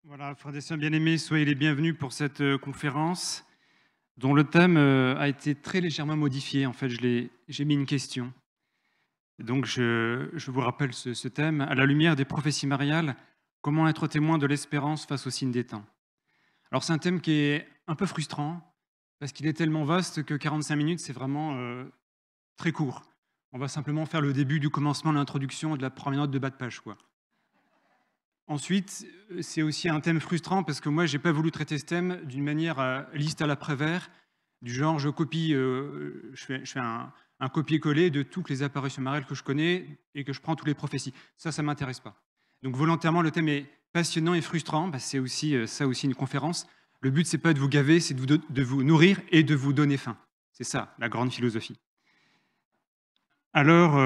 Voilà, frères et sœurs bien-aimés, soyez les bienvenus pour cette conférence dont le thème a été très légèrement modifié. En fait, j'ai mis une question. Donc, je vous rappelle ce thème. À la lumière des prophéties mariales, comment être témoin de l'espérance face aux signes des temps? Alors, c'est un thème qui est un peu frustrant parce qu'il est tellement vaste que 45 minutes, c'est vraiment très court. On va simplement faire le début du commencement, l'introduction et de la première note de bas de page, quoi. Ensuite, c'est aussi un thème frustrant parce que moi, j'ai pas voulu traiter ce thème d'une manière liste à l'après-vert, du genre je copie, je fais un copier-coller de toutes les apparitions mariales que je connais et que je prends toutes les prophéties. Ça m'intéresse pas. Donc volontairement, le thème est passionnant et frustrant. Bah, c'est aussi ça aussi une conférence. Le but, c'est pas de vous gaver, c'est de vous nourrir et de vous donner faim. C'est ça, la grande philosophie. Alors,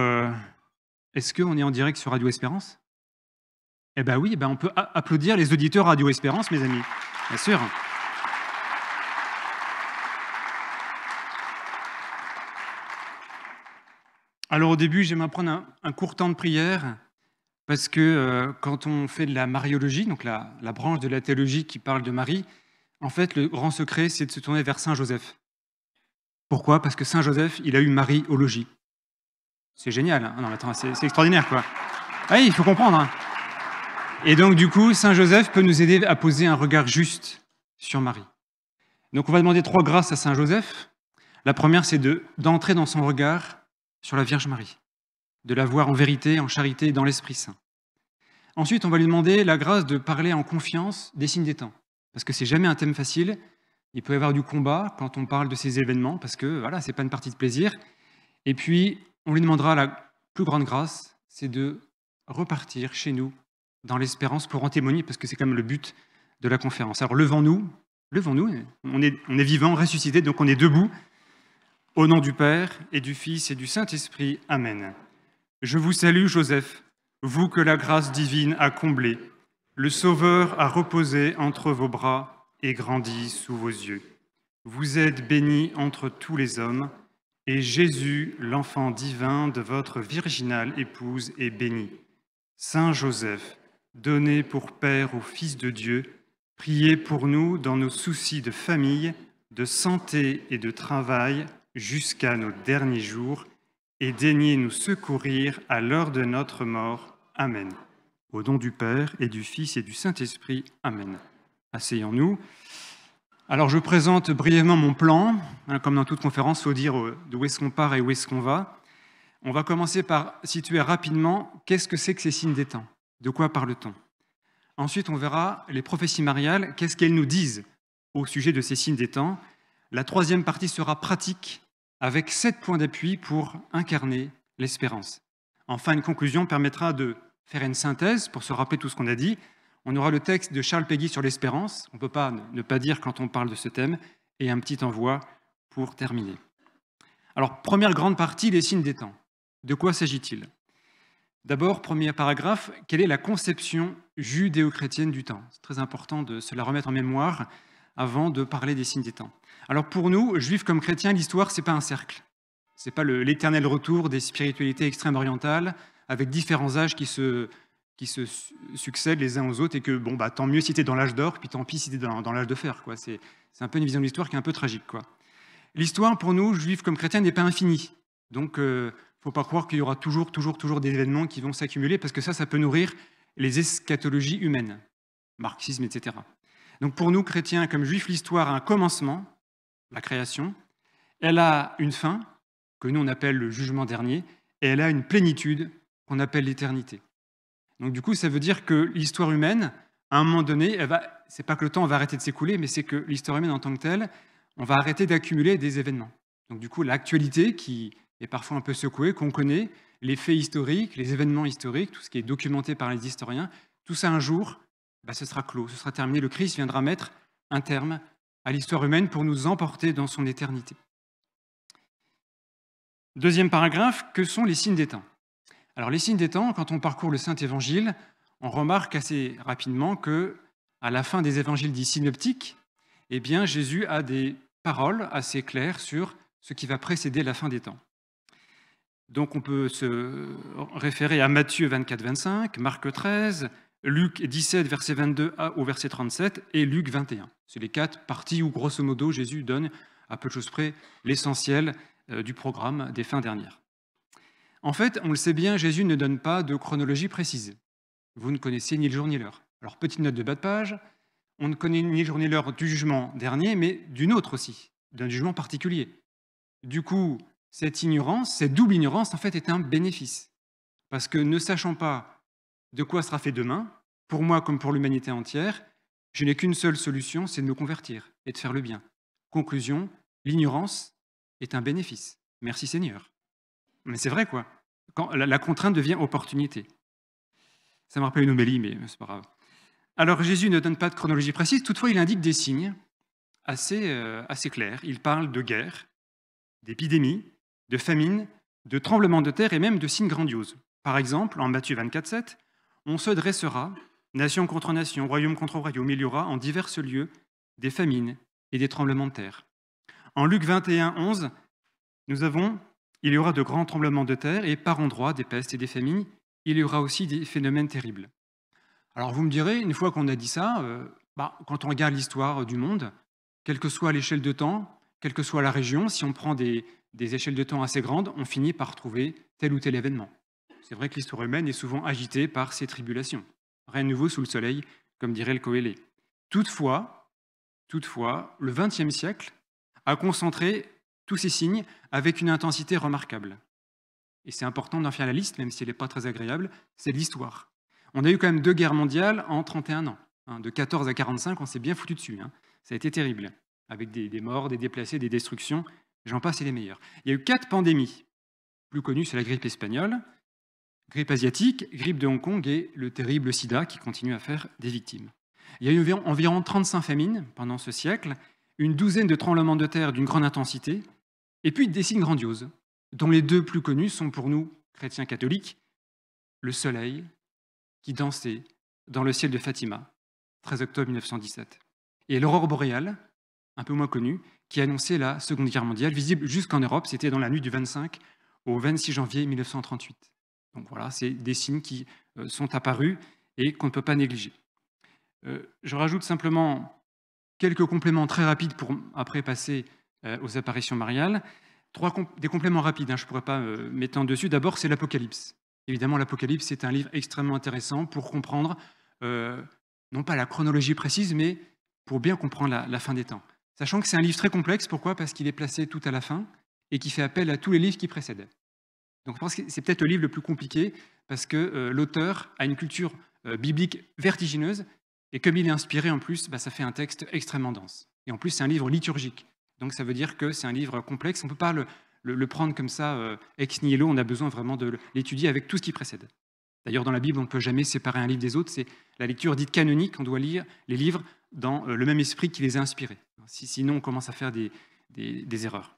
est-ce qu'on est en direct sur Radio Espérance? Eh bien oui, eh ben on peut applaudir les auditeurs Radio Espérance, mes amis. Bien sûr. Alors au début, j'aimerais prendre un court temps de prière, parce que quand on fait de la mariologie, donc la branche de la théologie qui parle de Marie, en fait, le grand secret, c'est de se tourner vers Saint Joseph. Pourquoi? Parce que Saint Joseph, il a eu Mariologie. C'est génial. Hein. Non, mais attends, c'est extraordinaire, quoi. Ah oui, il faut comprendre. Hein. Et donc, du coup, Saint Joseph peut nous aider à poser un regard juste sur Marie. Donc, on va demander 3 grâces à Saint Joseph. La première, c'est d'entrer dans son regard sur la Vierge Marie, de la voir en vérité, en charité et dans l'Esprit Saint. Ensuite, on va lui demander la grâce de parler en confiance des signes des temps, parce que c'est jamais un thème facile. Il peut y avoir du combat quand on parle de ces événements, parce que voilà, c'est pas une partie de plaisir. Et puis, on lui demandera la plus grande grâce, c'est de repartir chez nous dans l'espérance pour en témoigner, parce que c'est quand même le but de la conférence. Alors levons-nous, on est vivants, ressuscités, donc on est debout. Au nom du Père et du Fils et du Saint-Esprit. Amen. Je vous salue, Joseph, vous que la grâce divine a comblé. Le Sauveur a reposé entre vos bras et grandi sous vos yeux. Vous êtes béni entre tous les hommes, et Jésus, l'enfant divin de votre virginale épouse, est béni. Saint Joseph, donné pour Père au Fils de Dieu, priez pour nous dans nos soucis de famille, de santé et de travail, jusqu'à nos derniers jours, et daignez nous secourir à l'heure de notre mort. Amen. Au nom du Père et du Fils et du Saint-Esprit. Amen. Asseyons-nous. Alors je présente brièvement mon plan. Comme dans toute conférence, il faut dire d'où est-ce qu'on part et où est-ce qu'on va. On va commencer par situer rapidement qu'est-ce que c'est que ces signes des temps. De quoi parle-t-on? Ensuite, on verra les prophéties mariales, qu'est-ce qu'elles nous disent au sujet de ces signes des temps. La troisième partie sera pratique, avec 7 points d'appui pour incarner l'espérance. Enfin, une conclusion permettra de faire une synthèse pour se rappeler tout ce qu'on a dit. On aura le texte de Charles Péguy sur l'espérance, on ne peut pas ne pas dire quand on parle de ce thème, et un petit envoi pour terminer. Alors, première grande partie, les signes des temps. De quoi s'agit-il? D'abord, premier paragraphe, quelle est la conception judéo-chrétienne du temps? C'est très important de se la remettre en mémoire avant de parler des signes des temps. Alors pour nous, juifs comme chrétiens, l'histoire, ce n'est pas un cercle. Ce n'est pas l'éternel retour des spiritualités extrême-orientales avec différents âges qui se succèdent les uns aux autres et que, bon, bah, tant mieux si tu es dans l'âge d'or, puis tant pis si tu es dans l'âge de fer. C'est un peu une vision de l'histoire qui est un peu tragique. L'histoire, pour nous, juifs comme chrétiens, n'est pas infinie. Donc, il ne faut pas croire qu'il y aura toujours des événements qui vont s'accumuler parce que ça peut nourrir les eschatologies humaines, marxisme, etc. Donc pour nous, chrétiens comme juifs, l'histoire a un commencement, la création, elle a une fin, que nous on appelle le jugement dernier, et elle a une plénitude qu'on appelle l'éternité. Donc du coup, ça veut dire que l'histoire humaine, à un moment donné, c'est pas que le temps va arrêter de s'écouler, mais c'est que l'histoire humaine en tant que telle, on va arrêter d'accumuler des événements. Donc du coup, l'actualité qui est parfois un peu secouée, qu'on connaît, les faits historiques, les événements historiques, tout ce qui est documenté par les historiens, tout ça un jour, ce sera clos, ce sera terminé. Le Christ viendra mettre un terme à l'histoire humaine pour nous emporter dans son éternité. Deuxième paragraphe, que sont les signes des temps? Alors les signes des temps, quand on parcourt le Saint-Évangile, on remarque assez rapidement que, à la fin des évangiles dits synoptiques, eh bien, Jésus a des paroles assez claires sur ce qui va précéder la fin des temps. Donc on peut se référer à Matthieu 24-25, Marc 13, Luc 17, verset 22 au verset 37, et Luc 21. C'est les 4 parties où, grosso modo, Jésus donne, à peu de choses près, l'essentiel du programme des fins dernières. En fait, on le sait bien, Jésus ne donne pas de chronologie précise. Vous ne connaissez ni le jour ni l'heure. Alors, petite note de bas de page, on ne connaît ni le jour ni l'heure du jugement dernier, mais d'une autre aussi, d'un jugement particulier. Du coup, cette ignorance, cette double ignorance, en fait, est un bénéfice. Parce que ne sachant pas de quoi sera fait demain, pour moi comme pour l'humanité entière, je n'ai qu'une seule solution, c'est de me convertir et de faire le bien. Conclusion, l'ignorance est un bénéfice. Merci Seigneur. Mais c'est vrai, quoi. Quand la contrainte devient opportunité. Ça me rappelle une homélie, mais c'est pas grave. Alors Jésus ne donne pas de chronologie précise, toutefois il indique des signes assez clairs. Il parle de guerre, d'épidémie, de famine, de tremblements de terre et même de signes grandioses. Par exemple, en Matthieu 24, 7, on se dressera, nation contre nation, royaume contre royaume, il y aura en divers lieux des famines et des tremblements de terre. En Luc 21, 11, il y aura de grands tremblements de terre et par endroits des pestes et des famines, il y aura aussi des phénomènes terribles. Alors vous me direz, une fois qu'on a dit ça, quand on regarde l'histoire du monde, quelle que soit l'échelle de temps, quelle que soit la région, si on prend des échelles de temps assez grandes, on finit par trouver tel ou tel événement. C'est vrai que l'histoire humaine est souvent agitée par ces tribulations. Rien de nouveau sous le soleil, comme dirait le Kohelé. Toutefois, le XXe siècle a concentré tous ces signes avec une intensité remarquable. Et c'est important d'en faire la liste, même si elle n'est pas très agréable, c'est l'histoire. On a eu quand même 2 guerres mondiales en 31 ans. De 14 à 45, on s'est bien foutu dessus. Ça a été terrible, avec des morts, des déplacés, des destructions, j'en passe et les meilleurs. Il y a eu 4 pandémies. Plus connue, c'est la grippe espagnole, grippe asiatique, grippe de Hong Kong et le terrible sida qui continue à faire des victimes. Il y a eu environ 35 famines pendant ce siècle, une douzaine de tremblements de terre d'une grande intensité, et puis des signes grandioses, dont les 2 plus connus sont pour nous, chrétiens catholiques, le soleil qui dansait dans le ciel de Fatima, 13 octobre 1917, et l'aurore boréale, un peu moins connue, qui annonçait la Seconde Guerre mondiale, visible jusqu'en Europe, c'était dans la nuit du 25 au 26 janvier 1938. Donc voilà, c'est des signes qui sont apparus et qu'on ne peut pas négliger. Je rajoute simplement quelques compléments très rapides pour après passer aux apparitions mariales. Des compléments rapides, je ne pourrais pas m'étendre dessus. D'abord, c'est l'Apocalypse. Évidemment, l'Apocalypse, c'est un livre extrêmement intéressant pour comprendre, non pas la chronologie précise, mais pour bien comprendre la fin des temps. Sachant que c'est un livre très complexe, pourquoi ? Parce qu'il est placé tout à la fin et qui fait appel à tous les livres qui précèdent. Donc je pense que c'est peut-être le livre le plus compliqué, parce que l'auteur a une culture biblique vertigineuse, et comme il est inspiré en plus, ça fait un texte extrêmement dense. Et en plus, c'est un livre liturgique. Donc ça veut dire que c'est un livre complexe, on ne peut pas le prendre comme ça, ex nihilo, on a besoin vraiment de l'étudier avec tout ce qui précède. D'ailleurs, dans la Bible, on ne peut jamais séparer un livre des autres, c'est la lecture dite canonique, on doit lire les livres dans le même esprit qui les a inspirés. Sinon, on commence à faire des erreurs.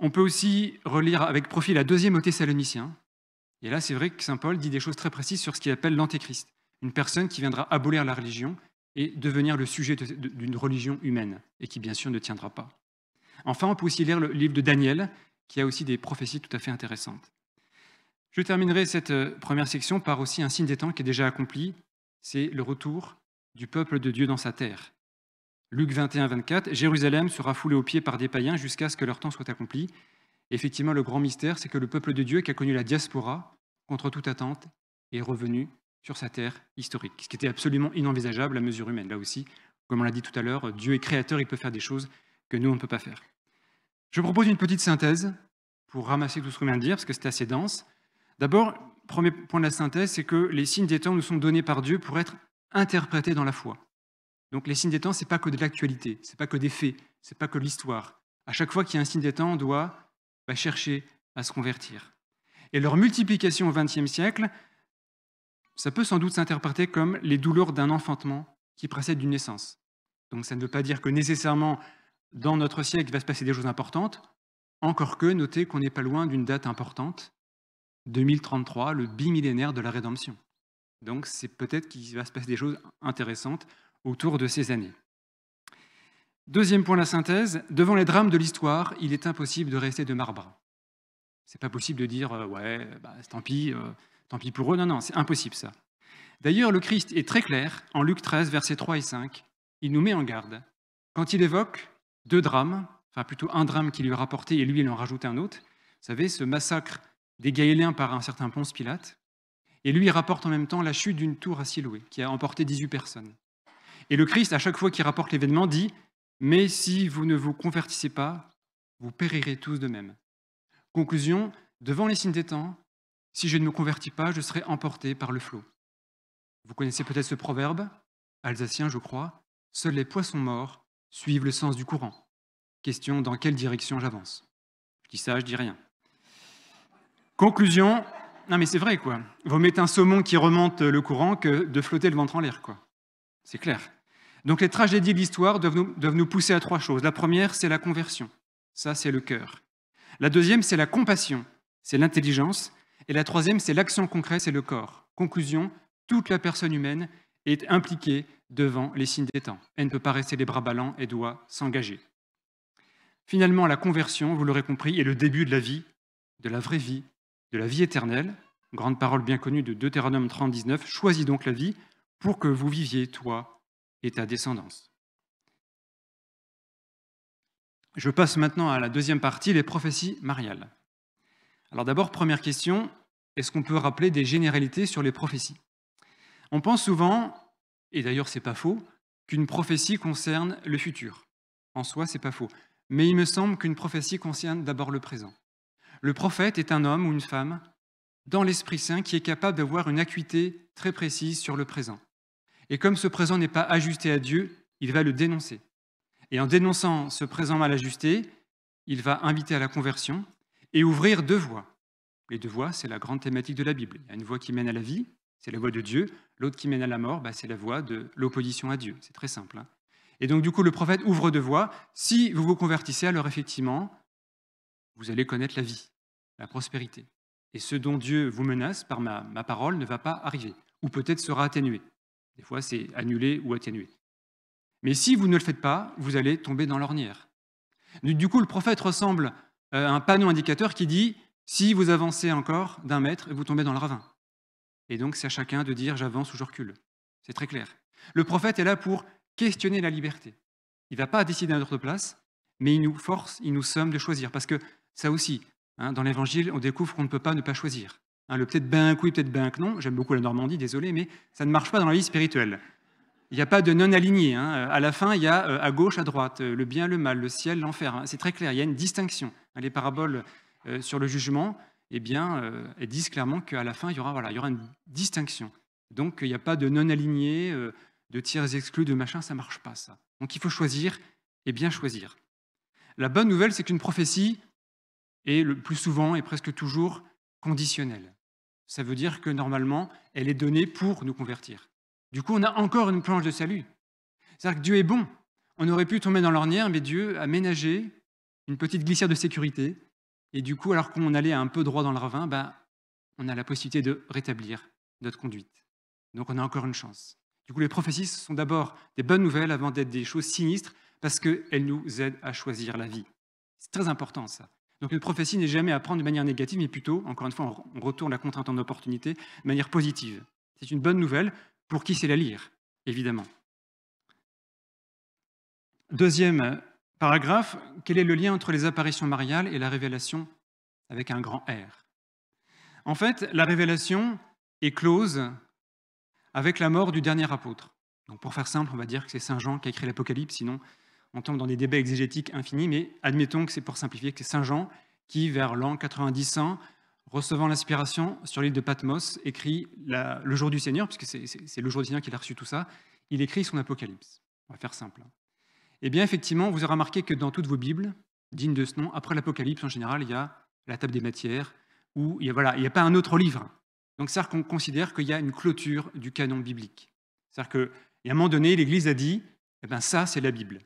On peut aussi relire avec profit la 2e aux Thessaloniciens. Et là, c'est vrai que saint Paul dit des choses très précises sur ce qu'il appelle l'antéchrist, une personne qui viendra abolir la religion et devenir le sujet d'une religion humaine, et qui bien sûr ne tiendra pas. Enfin, on peut aussi lire le livre de Daniel, qui a aussi des prophéties tout à fait intéressantes. Je terminerai cette première section par aussi un signe des temps qui est déjà accompli, c'est le retour du peuple de Dieu dans sa terre. Luc 21, 24, Jérusalem sera foulée aux pieds par des païens jusqu'à ce que leur temps soit accompli. Et effectivement, le grand mystère, c'est que le peuple de Dieu, qui a connu la diaspora, contre toute attente, est revenu sur sa terre historique, ce qui était absolument inenvisageable à mesure humaine. Là aussi, comme on l'a dit tout à l'heure, Dieu est créateur, il peut faire des choses que nous, on ne peut pas faire. Je propose une petite synthèse pour ramasser tout ce qu'on vient de dire, parce que c'est assez dense. D'abord, premier point de la synthèse, c'est que les signes des temps nous sont donnés par Dieu pour être interprétés dans la foi. Donc les signes des temps, ce n'est pas que de l'actualité, ce n'est pas que des faits, ce n'est pas que de l'histoire. À chaque fois qu'il y a un signe des temps, on doit chercher à se convertir. Et leur multiplication au XXe siècle, ça peut sans doute s'interpréter comme les douleurs d'un enfantement qui précède une naissance. Donc ça ne veut pas dire que nécessairement, dans notre siècle, il va se passer des choses importantes, encore que notez qu'on n'est pas loin d'une date importante, 2033, le bimillénaire de la rédemption. Donc c'est peut-être qu'il va se passer des choses intéressantes autour de ces années. Deuxième point de la synthèse, devant les drames de l'histoire, il est impossible de rester de marbre. C'est pas possible de dire tant pis pour eux. Non, c'est impossible ça. D'ailleurs, le Christ est très clair, en Luc 13, versets 3 et 5, il nous met en garde. Quand il évoque deux drames, enfin plutôt un drame qui lui est rapporté et lui, il en rajoute un autre, vous savez, ce massacre des Galiléens par un certain Ponce Pilate, et lui, il rapporte en même temps la chute d'une tour à Siloé, qui a emporté 18 personnes. Et le Christ, à chaque fois qu'il rapporte l'événement, dit « Mais si vous ne vous convertissez pas, vous périrez tous de même. » Conclusion, devant les signes des temps, si je ne me convertis pas, je serai emporté par le flot. Vous connaissez peut-être ce proverbe, alsacien je crois, « Seuls les poissons morts suivent le sens du courant. » Question, dans quelle direction j'avance? Je dis ça, je dis rien. Conclusion, non mais c'est vrai quoi, vaut mieux un saumon qui remonte le courant que de flotter le ventre en l'air quoi. C'est clair. Donc les tragédies de l'histoire doivent nous pousser à trois choses. La première, c'est la conversion. Ça, c'est le cœur. La deuxième, c'est la compassion. C'est l'intelligence. Et la troisième, c'est l'action concrète, c'est le corps. Conclusion, toute la personne humaine est impliquée devant les signes des temps. Elle ne peut pas rester les bras ballants et doit s'engager. Finalement, la conversion, vous l'aurez compris, est le début de la vie, de la vraie vie, de la vie éternelle. Grande parole bien connue de Deutéronome 30, 19. Choisis donc la vie pour que vous viviez, toi et ta descendance. Je passe maintenant à la deuxième partie, les prophéties mariales. Alors d'abord, première question, est-ce qu'on peut rappeler des généralités sur les prophéties? On pense souvent, et d'ailleurs c'est pas faux, qu'une prophétie concerne le futur. En soi, c'est pas faux. Mais il me semble qu'une prophétie concerne d'abord le présent. Le prophète est un homme ou une femme dans l'Esprit Saint qui est capable d'avoir une acuité très précise sur le présent. Et comme ce présent n'est pas ajusté à Dieu, il va le dénoncer. Et en dénonçant ce présent mal ajusté, il va inviter à la conversion et ouvrir deux voies. Les deux voies, c'est la grande thématique de la Bible. Il y a une voie qui mène à la vie, c'est la voie de Dieu. L'autre qui mène à la mort, c'est la voie de l'opposition à Dieu. C'est très simple. Hein. Et donc du coup, le prophète ouvre deux voies. Si vous vous convertissez, alors effectivement, vous allez connaître la vie, la prospérité. Et ce dont Dieu vous menace par ma parole ne va pas arriver, ou peut-être sera atténué. Des fois, c'est annulé ou atténué. Mais si vous ne le faites pas, vous allez tomber dans l'ornière. Du coup, le prophète ressemble à un panneau indicateur qui dit « Si vous avancez encore d'1 mètre, vous tombez dans le ravin ». Et donc, c'est à chacun de dire « J'avance ou je recule ». C'est très clair. Le prophète est là pour questionner la liberté. Il ne va pas décider à notre place, mais il nous force, il nous somme de choisir. Parce que ça aussi, hein, dans l'Évangile, on découvre qu'on ne peut pas ne pas choisir. Hein, le peut-être ben que oui, peut-être ben que non. J'aime beaucoup la Normandie, désolé, mais ça ne marche pas dans la vie spirituelle. Il n'y a pas de non-aligné. Hein. À la fin, il y a à gauche, à droite, le bien, le mal, le ciel, l'enfer. Hein. C'est très clair, il y a une distinction. Hein, les paraboles sur le jugement, elles disent clairement qu'à la fin, il y aura une distinction. Donc, il n'y a pas de non-aligné, de tiers exclus, de machin, ça ne marche pas, ça. Donc, il faut choisir et bien choisir. La bonne nouvelle, c'est qu'une prophétie est le plus souvent et presque toujours conditionnelle. Ça veut dire que normalement, elle est donnée pour nous convertir. Du coup, on a encore une planche de salut. C'est-à-dire que Dieu est bon. On aurait pu tomber dans l'ornière, mais Dieu a ménagé une petite glissière de sécurité. Et du coup, alors qu'on allait un peu droit dans le ravin, on a la possibilité de rétablir notre conduite. Donc on a encore une chance. Du coup, les prophéties sont d'abord des bonnes nouvelles avant d'être des choses sinistres, parce qu'elles nous aident à choisir la vie. C'est très important, ça. Donc une prophétie n'est jamais à prendre de manière négative, mais plutôt, encore une fois, on retourne la contrainte en opportunité de manière positive. C'est une bonne nouvelle pour qui sait la lire, évidemment. Deuxième paragraphe, quel est le lien entre les apparitions mariales et la révélation avec un grand R? En fait, la révélation est close avec la mort du dernier apôtre. Donc pour faire simple, on va dire que c'est Saint Jean qui a écrit l'Apocalypse, sinon on tombe dans des débats exégétiques infinis, mais admettons que c'est pour simplifier, que c'est Saint Jean qui, vers l'an 90-100, recevant l'inspiration sur l'île de Patmos, écrit le jour du Seigneur, puisque c'est le jour du Seigneur qu'il a reçu tout ça, il écrit son Apocalypse. On va faire simple. Eh bien, effectivement, vous aurez remarqué que dans toutes vos Bibles, dignes de ce nom, après l'Apocalypse, en général, il y a la table des matières, où il n'y a pas un autre livre. Donc, c'est-à-dire qu'on considère qu'il y a une clôture du canon biblique. C'est-à-dire qu'à un moment donné, l'Église a dit, ça, c'est la Bible.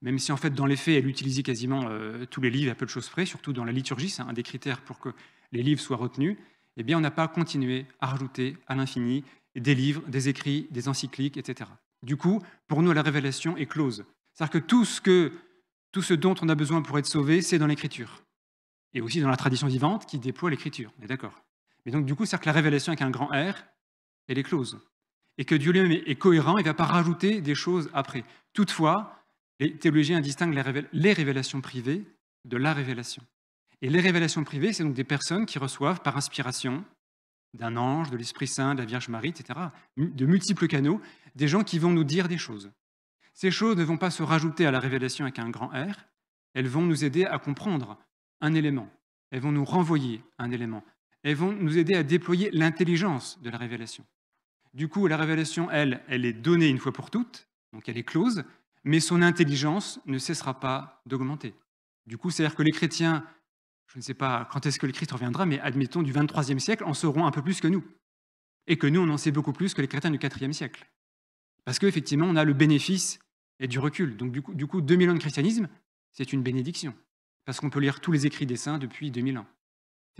Même si, en fait, dans les faits, elle utilisait quasiment tous les livres à peu de choses près, surtout dans la liturgie, c'est un des critères pour que les livres soient retenus, eh bien, on n'a pas continué à rajouter à l'infini des livres, des écrits, des encycliques, etc. Du coup, pour nous, la révélation est close. C'est-à-dire que tout ce dont on a besoin pour être sauvé, c'est dans l'Écriture. Et aussi dans la tradition vivante qui déploie l'Écriture, on est d'accord. Mais donc, du coup, c'est-à-dire que la révélation avec un grand R, elle est close. et que Dieu lui-même est cohérent, il ne va pas rajouter des choses après. Toutefois, les théologiens distinguent les révélations privées de la révélation. Et les révélations privées, c'est donc des personnes qui reçoivent par inspiration d'un ange, de l'Esprit Saint, de la Vierge Marie, etc., de multiples canaux, des gens qui vont nous dire des choses. Ces choses ne vont pas se rajouter à la révélation avec un grand R, elles vont nous aider à comprendre un élément, elles vont nous renvoyer un élément, elles vont nous aider à déployer l'intelligence de la révélation. Du coup, la révélation, elle est donnée une fois pour toutes, donc elle est close, mais son intelligence ne cessera pas d'augmenter. Du coup, c'est-à-dire que les chrétiens, je ne sais pas quand est-ce que le Christ reviendra, mais admettons du 23e siècle, en sauront un peu plus que nous. Et que nous, on en sait beaucoup plus que les chrétiens du 4e siècle. Parce qu'effectivement, on a le bénéfice et du recul. Donc du coup 2000 ans de christianisme, c'est une bénédiction. Parce qu'on peut lire tous les écrits des saints depuis 2000 ans.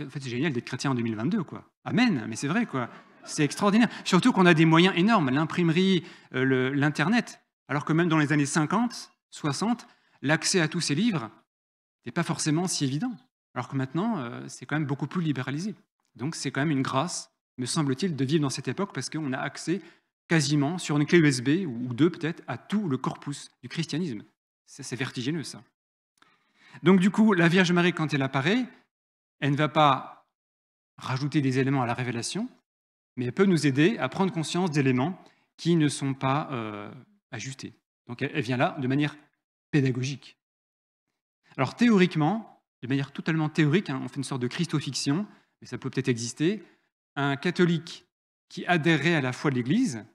En fait, c'est génial d'être chrétien en 2022, quoi. Amen, mais c'est vrai, quoi. C'est extraordinaire. Surtout qu'on a des moyens énormes, l'imprimerie, l'Internet. Alors que même dans les années 50, 60, l'accès à tous ces livres n'est pas forcément si évident. Alors que maintenant, c'est quand même beaucoup plus libéralisé. Donc c'est quand même une grâce, me semble-t-il, de vivre dans cette époque parce qu'on a accès quasiment sur une clé USB, ou deux peut-être, à tout le corpus du christianisme. C'est vertigineux, ça. Donc du coup, la Vierge Marie, quand elle apparaît, elle ne va pas rajouter des éléments à la révélation, mais elle peut nous aider à prendre conscience d'éléments qui ne sont pas ajustés. Donc elle vient là de manière pédagogique. Alors théoriquement, de manière totalement théorique, on fait une sorte de christofiction, mais ça peut peut-être exister, un catholique qui adhérerait à la foi de l'Église,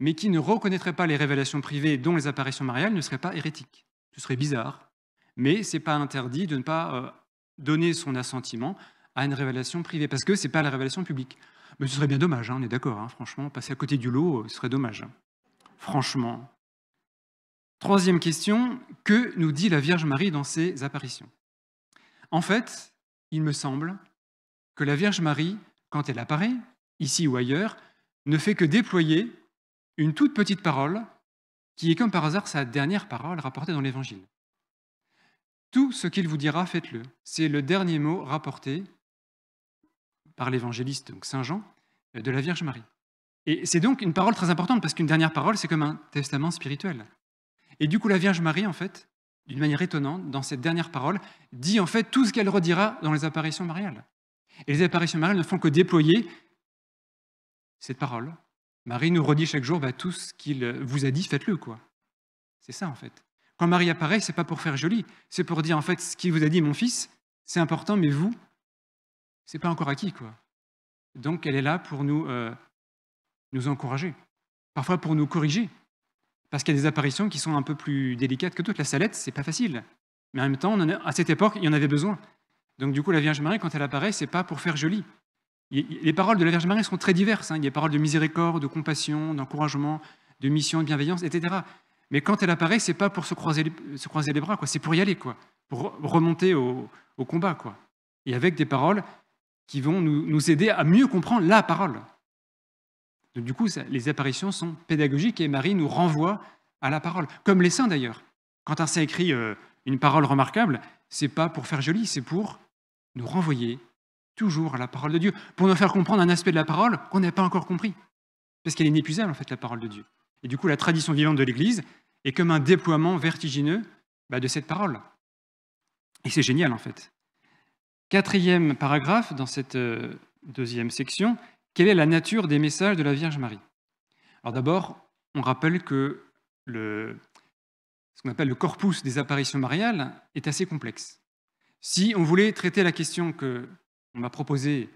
mais qui ne reconnaîtrait pas les révélations privées, dont les apparitions mariales, ne serait pas hérétique. Ce serait bizarre, mais ce n'est pas interdit de ne pas donner son assentiment à une révélation privée, parce que ce n'est pas la révélation publique. Mais ce serait bien dommage, on est d'accord, franchement, passer à côté du lot, ce serait dommage. Franchement. Troisième question, que nous dit la Vierge Marie dans ses apparitions? En fait, il me semble que la Vierge Marie, quand elle apparaît, ici ou ailleurs, ne fait que déployer une toute petite parole qui est comme par hasard sa dernière parole rapportée dans l'Évangile. Tout ce qu'il vous dira, faites-le. C'est le dernier mot rapporté par l'évangéliste, donc Saint Jean, de la Vierge Marie. Et c'est donc une parole très importante, parce qu'une dernière parole, c'est comme un testament spirituel. Et du coup, la Vierge Marie, en fait, d'une manière étonnante, dans cette dernière parole, dit en fait tout ce qu'elle redira dans les apparitions mariales. Et les apparitions mariales ne font que déployer cette parole. Marie nous redit chaque jour, tout ce qu'il vous a dit, faites-le, quoi. C'est ça, en fait. Quand Marie apparaît, c'est pas pour faire joli, c'est pour dire, en fait, ce qu'il vous a dit, mon fils, c'est important, mais vous, c'est pas encore acquis, quoi. Donc, elle est là pour nous encourager, parfois pour nous corriger, parce qu'il y a des apparitions qui sont un peu plus délicates que d'autres. La salette, c'est pas facile, mais en même temps, à cette époque, il y en avait besoin. Donc, du coup, la Vierge Marie, quand elle apparaît, c'est pas pour faire joli. Les paroles de la Vierge Marie sont très diverses. Il y a des paroles de miséricorde, de compassion, d'encouragement, de mission, de bienveillance, etc. Mais quand elle apparaît, c'est pas pour se croiser les bras, quoi. C'est pour y aller, quoi. Pour remonter au combat, quoi. Et avec des paroles qui vont nous aider à mieux comprendre la parole. Donc, du coup, les apparitions sont pédagogiques et Marie nous renvoie à la parole, comme les saints d'ailleurs. Quand un saint écrit une parole remarquable, c'est pas pour faire joli, c'est pour nous renvoyer toujours à la parole de Dieu, pour nous faire comprendre un aspect de la parole qu'on n'a pas encore compris. Parce qu'elle est inépuisable, en fait, la parole de Dieu. Et du coup, la tradition vivante de l'Église est comme un déploiement vertigineux de cette parole. Et c'est génial, en fait. Quatrième paragraphe dans cette deuxième section, quelle est la nature des messages de la Vierge Marie? Alors d'abord, on rappelle que ce qu'on appelle le corpus des apparitions mariales est assez complexe. Si on voulait traiter la question qu'on m'a proposé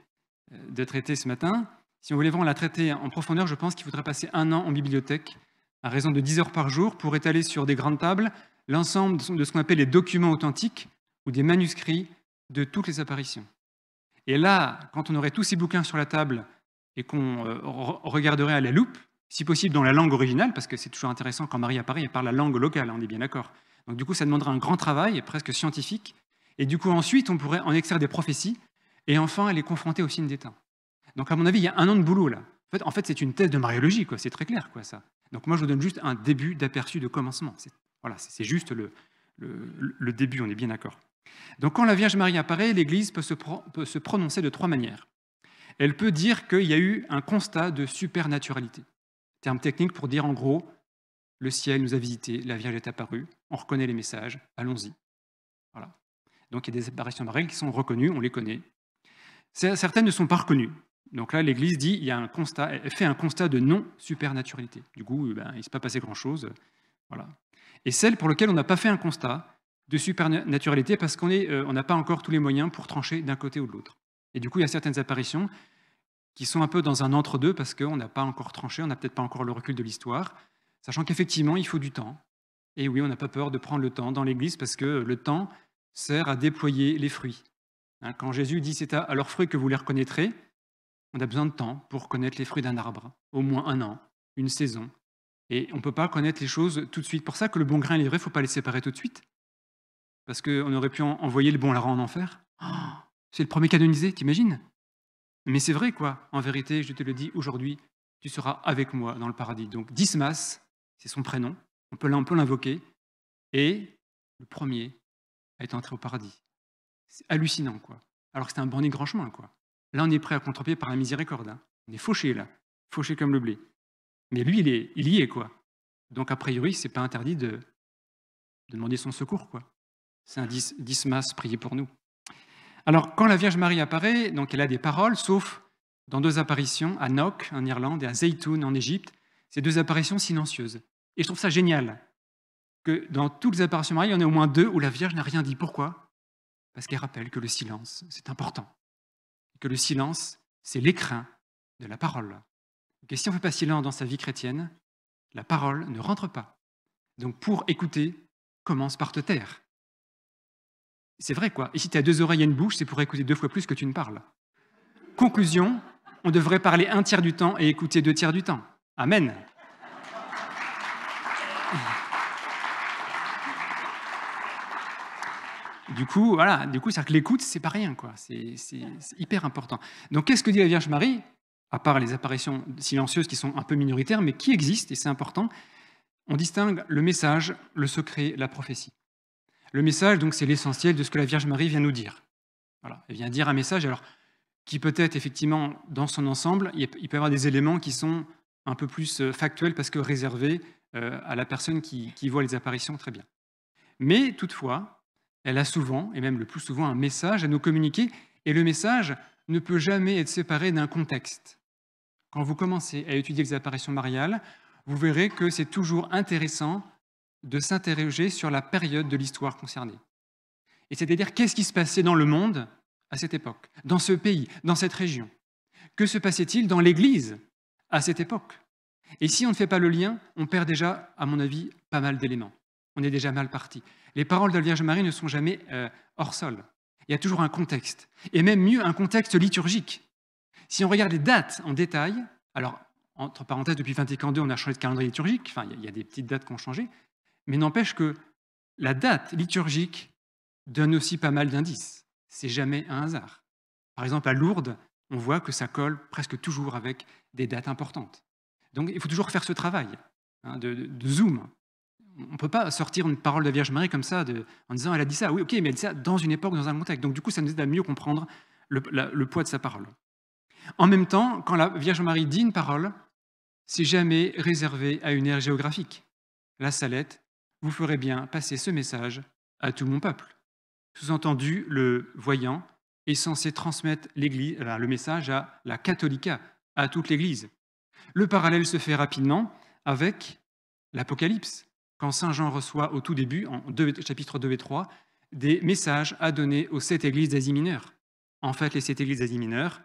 de traiter ce matin, si on voulait vraiment la traiter en profondeur, je pense qu'il faudrait passer 1 an en bibliothèque, à raison de 10 heures par jour, pour étaler sur des grandes tables l'ensemble de ce qu'on appelle les documents authentiques ou des manuscrits de toutes les apparitions. Et là, quand on aurait tous ces bouquins sur la table et qu'on regarderait à la loupe, si possible dans la langue originale, parce que c'est toujours intéressant quand Marie apparaît, elle parle la langue locale, on est bien d'accord. Donc du coup, ça demanderait un grand travail, presque scientifique, et du coup ensuite, on pourrait en extraire des prophéties, et enfin les confronter au signe des temps. Donc à mon avis, il y a 1 an de boulot là. En fait c'est une thèse de mariologie, quoi. C'est très clair, quoi, ça. Donc moi, je vous donne juste un début d'aperçu de commencement. Voilà, c'est juste le début, on est bien d'accord. Donc quand la Vierge Marie apparaît, l'Église peut se prononcer de 3 manières. Elle peut dire qu'il y a eu un constat de supernaturalité. terme technique pour dire en gros, le ciel nous a visités, la Vierge est apparue, on reconnaît les messages, allons-y. Voilà. Donc il y a des apparitions mariales qui sont reconnues, on les connaît. Certaines ne sont pas reconnues. Donc là, l'Église dit, il y a un constat, elle fait un constat de non-supernaturalité. Du coup, il ne s'est pas passé grand-chose. Voilà. Et celles pour lesquelles on n'a pas fait un constat de supernaturalité parce qu'on n'a pas encore tous les moyens pour trancher d'un côté ou de l'autre. Et du coup, il y a certaines apparitions qui sont un peu dans un entre-deux parce qu'on n'a pas encore tranché, on n'a peut-être pas encore le recul de l'histoire, sachant qu'effectivement, il faut du temps. Et oui, on n'a pas peur de prendre le temps dans l'Église parce que le temps sert à déployer les fruits. Quand Jésus dit « c'est à leurs fruits que vous les reconnaîtrez », on a besoin de temps pour connaître les fruits d'un arbre, au moins 1 an, une saison. Et on ne peut pas connaître les choses tout de suite. Pour ça que le bon grain et l'ivraie, il ne faut pas les séparer tout de suite. Parce qu'on aurait pu envoyer le bon larron en enfer. Oh, c'est le premier canonisé, t'imagines? Mais c'est vrai, quoi. En vérité, je te le dis, aujourd'hui, tu seras avec moi dans le paradis. Donc, Dismas, c'est son prénom. On peut l'invoquer. Et le premier à être entré au paradis. C'est hallucinant, quoi. Alors que c'était un bandit grand chemin, quoi. Là, on est prêt à contre-pied par la miséricorde. Hein. On est fauché, là. Fauché comme le blé. Mais lui, il y est, quoi. Donc, a priori, c'est pas interdit de demander son secours, quoi. C'est un Dismas, priez pour nous. Alors, quand la Vierge Marie apparaît, donc elle a des paroles, sauf dans 2 apparitions, à Noc, en Irlande, et à Zeytoun, en Égypte. C'est 2 apparitions silencieuses. Et je trouve ça génial que dans toutes les apparitions mariales, il y en a au moins 2 où la Vierge n'a rien dit. Pourquoi? Parce qu'elle rappelle que le silence, c'est important. Que le silence, c'est l'écrin de la parole. Et si on ne fait pas silence dans sa vie chrétienne, la parole ne rentre pas. Donc pour écouter, commence par te taire. C'est vrai, quoi. Et si tu as 2 oreilles et une bouche, c'est pour écouter 2 fois plus que tu ne parles. Conclusion, on devrait parler 1/3 du temps et écouter 2/3 du temps. Amen. Du coup, voilà, c'est-à-dire que l'écoute, c'est pas rien, quoi. C'est hyper important. Donc, qu'est-ce que dit la Vierge Marie, à part les apparitions silencieuses qui sont un peu minoritaires, mais qui existent, et c'est important? On distingue le message, le secret, la prophétie. Le message, donc, c'est l'essentiel de ce que la Vierge Marie vient nous dire. Voilà, elle vient dire un message, alors, qui peut être effectivement, dans son ensemble, il peut y avoir des éléments qui sont un peu plus factuels parce que réservés à la personne qui voit les apparitions très bien. Mais toutefois, elle a souvent, et même le plus souvent, un message à nous communiquer, et le message ne peut jamais être séparé d'un contexte. Quand vous commencez à étudier les apparitions mariales, vous verrez que c'est toujours intéressant de s'interroger sur la période de l'histoire concernée. Et c'est-à-dire, qu'est-ce qui se passait dans le monde à cette époque, dans ce pays, dans cette région? Que se passait-il dans l'Église à cette époque? Et si on ne fait pas le lien, on perd déjà, à mon avis, pas mal d'éléments. On est déjà mal parti. Les paroles de la Vierge Marie ne sont jamais hors sol. Il y a toujours un contexte. Et même mieux, un contexte liturgique. Si on regarde les dates en détail, alors, entre parenthèses, depuis Vatican II, on a changé de calendrier liturgique, enfin, il y a des petites dates qui ont changé, mais n'empêche que la date liturgique donne aussi pas mal d'indices. C'est jamais un hasard. Par exemple, à Lourdes, on voit que ça colle presque toujours avec des dates importantes. Donc, il faut toujours faire ce travail de zoom. On ne peut pas sortir une parole de la Vierge Marie comme ça en disant « elle a dit ça ». Oui, ok, mais elle a dit ça dans une époque, dans un contexte. Donc du coup, ça nous aide à mieux comprendre le poids de sa parole. En même temps, quand la Vierge Marie dit une parole, c'est jamais réservé à une ère géographique. La Salette, vous ferez bien passer ce message à tout mon peuple. Sous-entendu, le voyant est censé transmettre le message à la catholica, à toute l'Église. Le parallèle se fait rapidement avec l'Apocalypse, quand Saint Jean reçoit au tout début, en chapitres 2 et 3, des messages à donner aux 7 églises d'Asie mineure. En fait, les 7 églises d'Asie mineure,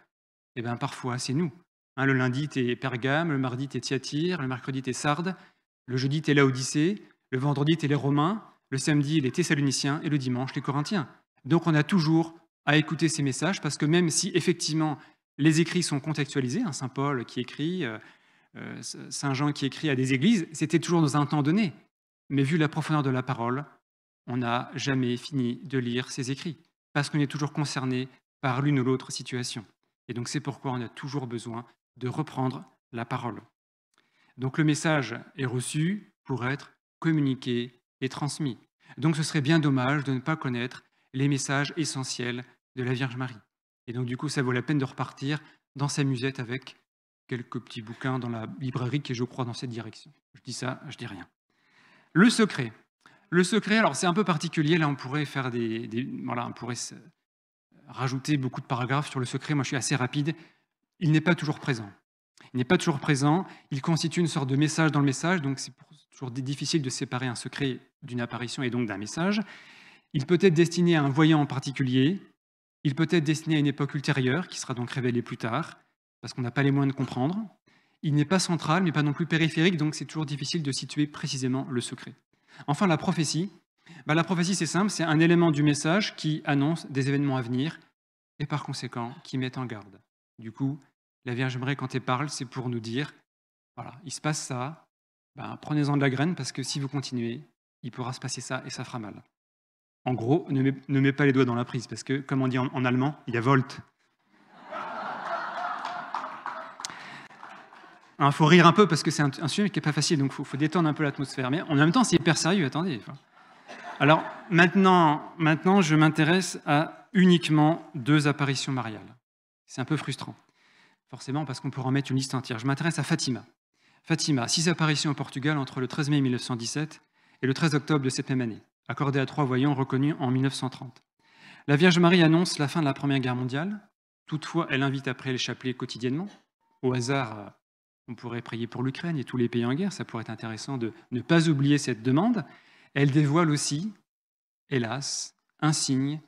parfois, c'est nous. Le lundi, t'es Pergame, le mardi, t'es Thyatire, le mercredi, t'es Sardes, le jeudi, t'es Laodicée, le vendredi, t'es les Romains, le samedi, les Thessaloniciens, et le dimanche, les Corinthiens. Donc, on a toujours à écouter ces messages, parce que même si, effectivement, les écrits sont contextualisés, Saint Paul qui écrit, Saint Jean qui écrit à des églises, c'était toujours dans un temps donné. Mais vu la profondeur de la parole, on n'a jamais fini de lire ces écrits, parce qu'on est toujours concerné par l'une ou l'autre situation. Et donc c'est pourquoi on a toujours besoin de reprendre la parole. Donc le message est reçu pour être communiqué et transmis. Donc ce serait bien dommage de ne pas connaître les messages essentiels de la Vierge Marie. Et donc du coup, ça vaut la peine de repartir dans sa musette avec quelques petits bouquins dans la librairie qui, je crois, dans cette direction. Je dis ça, je dis rien. Le secret. Le secret, alors c'est un peu particulier, là on pourrait faire voilà, on pourrait rajouter beaucoup de paragraphes sur le secret, moi je suis assez rapide. Il n'est pas toujours présent. Il n'est pas toujours présent, il constitue une sorte de message dans le message, donc c'est toujours difficile de séparer un secret d'une apparition et donc d'un message. Il peut être destiné à un voyant en particulier, il peut être destiné à une époque ultérieure, qui sera donc révélée plus tard, parce qu'on n'a pas les moyens de comprendre. Il n'est pas central, mais pas non plus périphérique, donc c'est toujours difficile de situer précisément le secret. Enfin, la prophétie. La prophétie, c'est simple, c'est un élément du message qui annonce des événements à venir et par conséquent qui met en garde. Du coup, la Vierge Marie, quand elle parle, c'est pour nous dire, voilà, il se passe ça, prenez-en de la graine parce que si vous continuez, il pourra se passer ça et ça fera mal. En gros, ne mets pas les doigts dans la prise parce que, comme on dit en allemand, il y a Volt. Il faut rire un peu parce que c'est un sujet qui n'est pas facile, donc il faut détendre un peu l'atmosphère. Mais en même temps, c'est hyper sérieux, attendez. Alors, maintenant, je m'intéresse à uniquement 2 apparitions mariales. C'est un peu frustrant, forcément, parce qu'on pourrait en mettre une liste entière. Je m'intéresse à Fatima. Fatima, 6 apparitions au Portugal entre le 13 mai 1917 et le 13 octobre de cette même année, accordées à 3 voyants reconnus en 1930. La Vierge Marie annonce la fin de la Première Guerre mondiale. Toutefois, elle invite à prier le chapelet quotidiennement. Au hasard, on pourrait prier pour l'Ukraine et tous les pays en guerre. Ça pourrait être intéressant de ne pas oublier cette demande. Elle dévoile aussi, hélas, un signe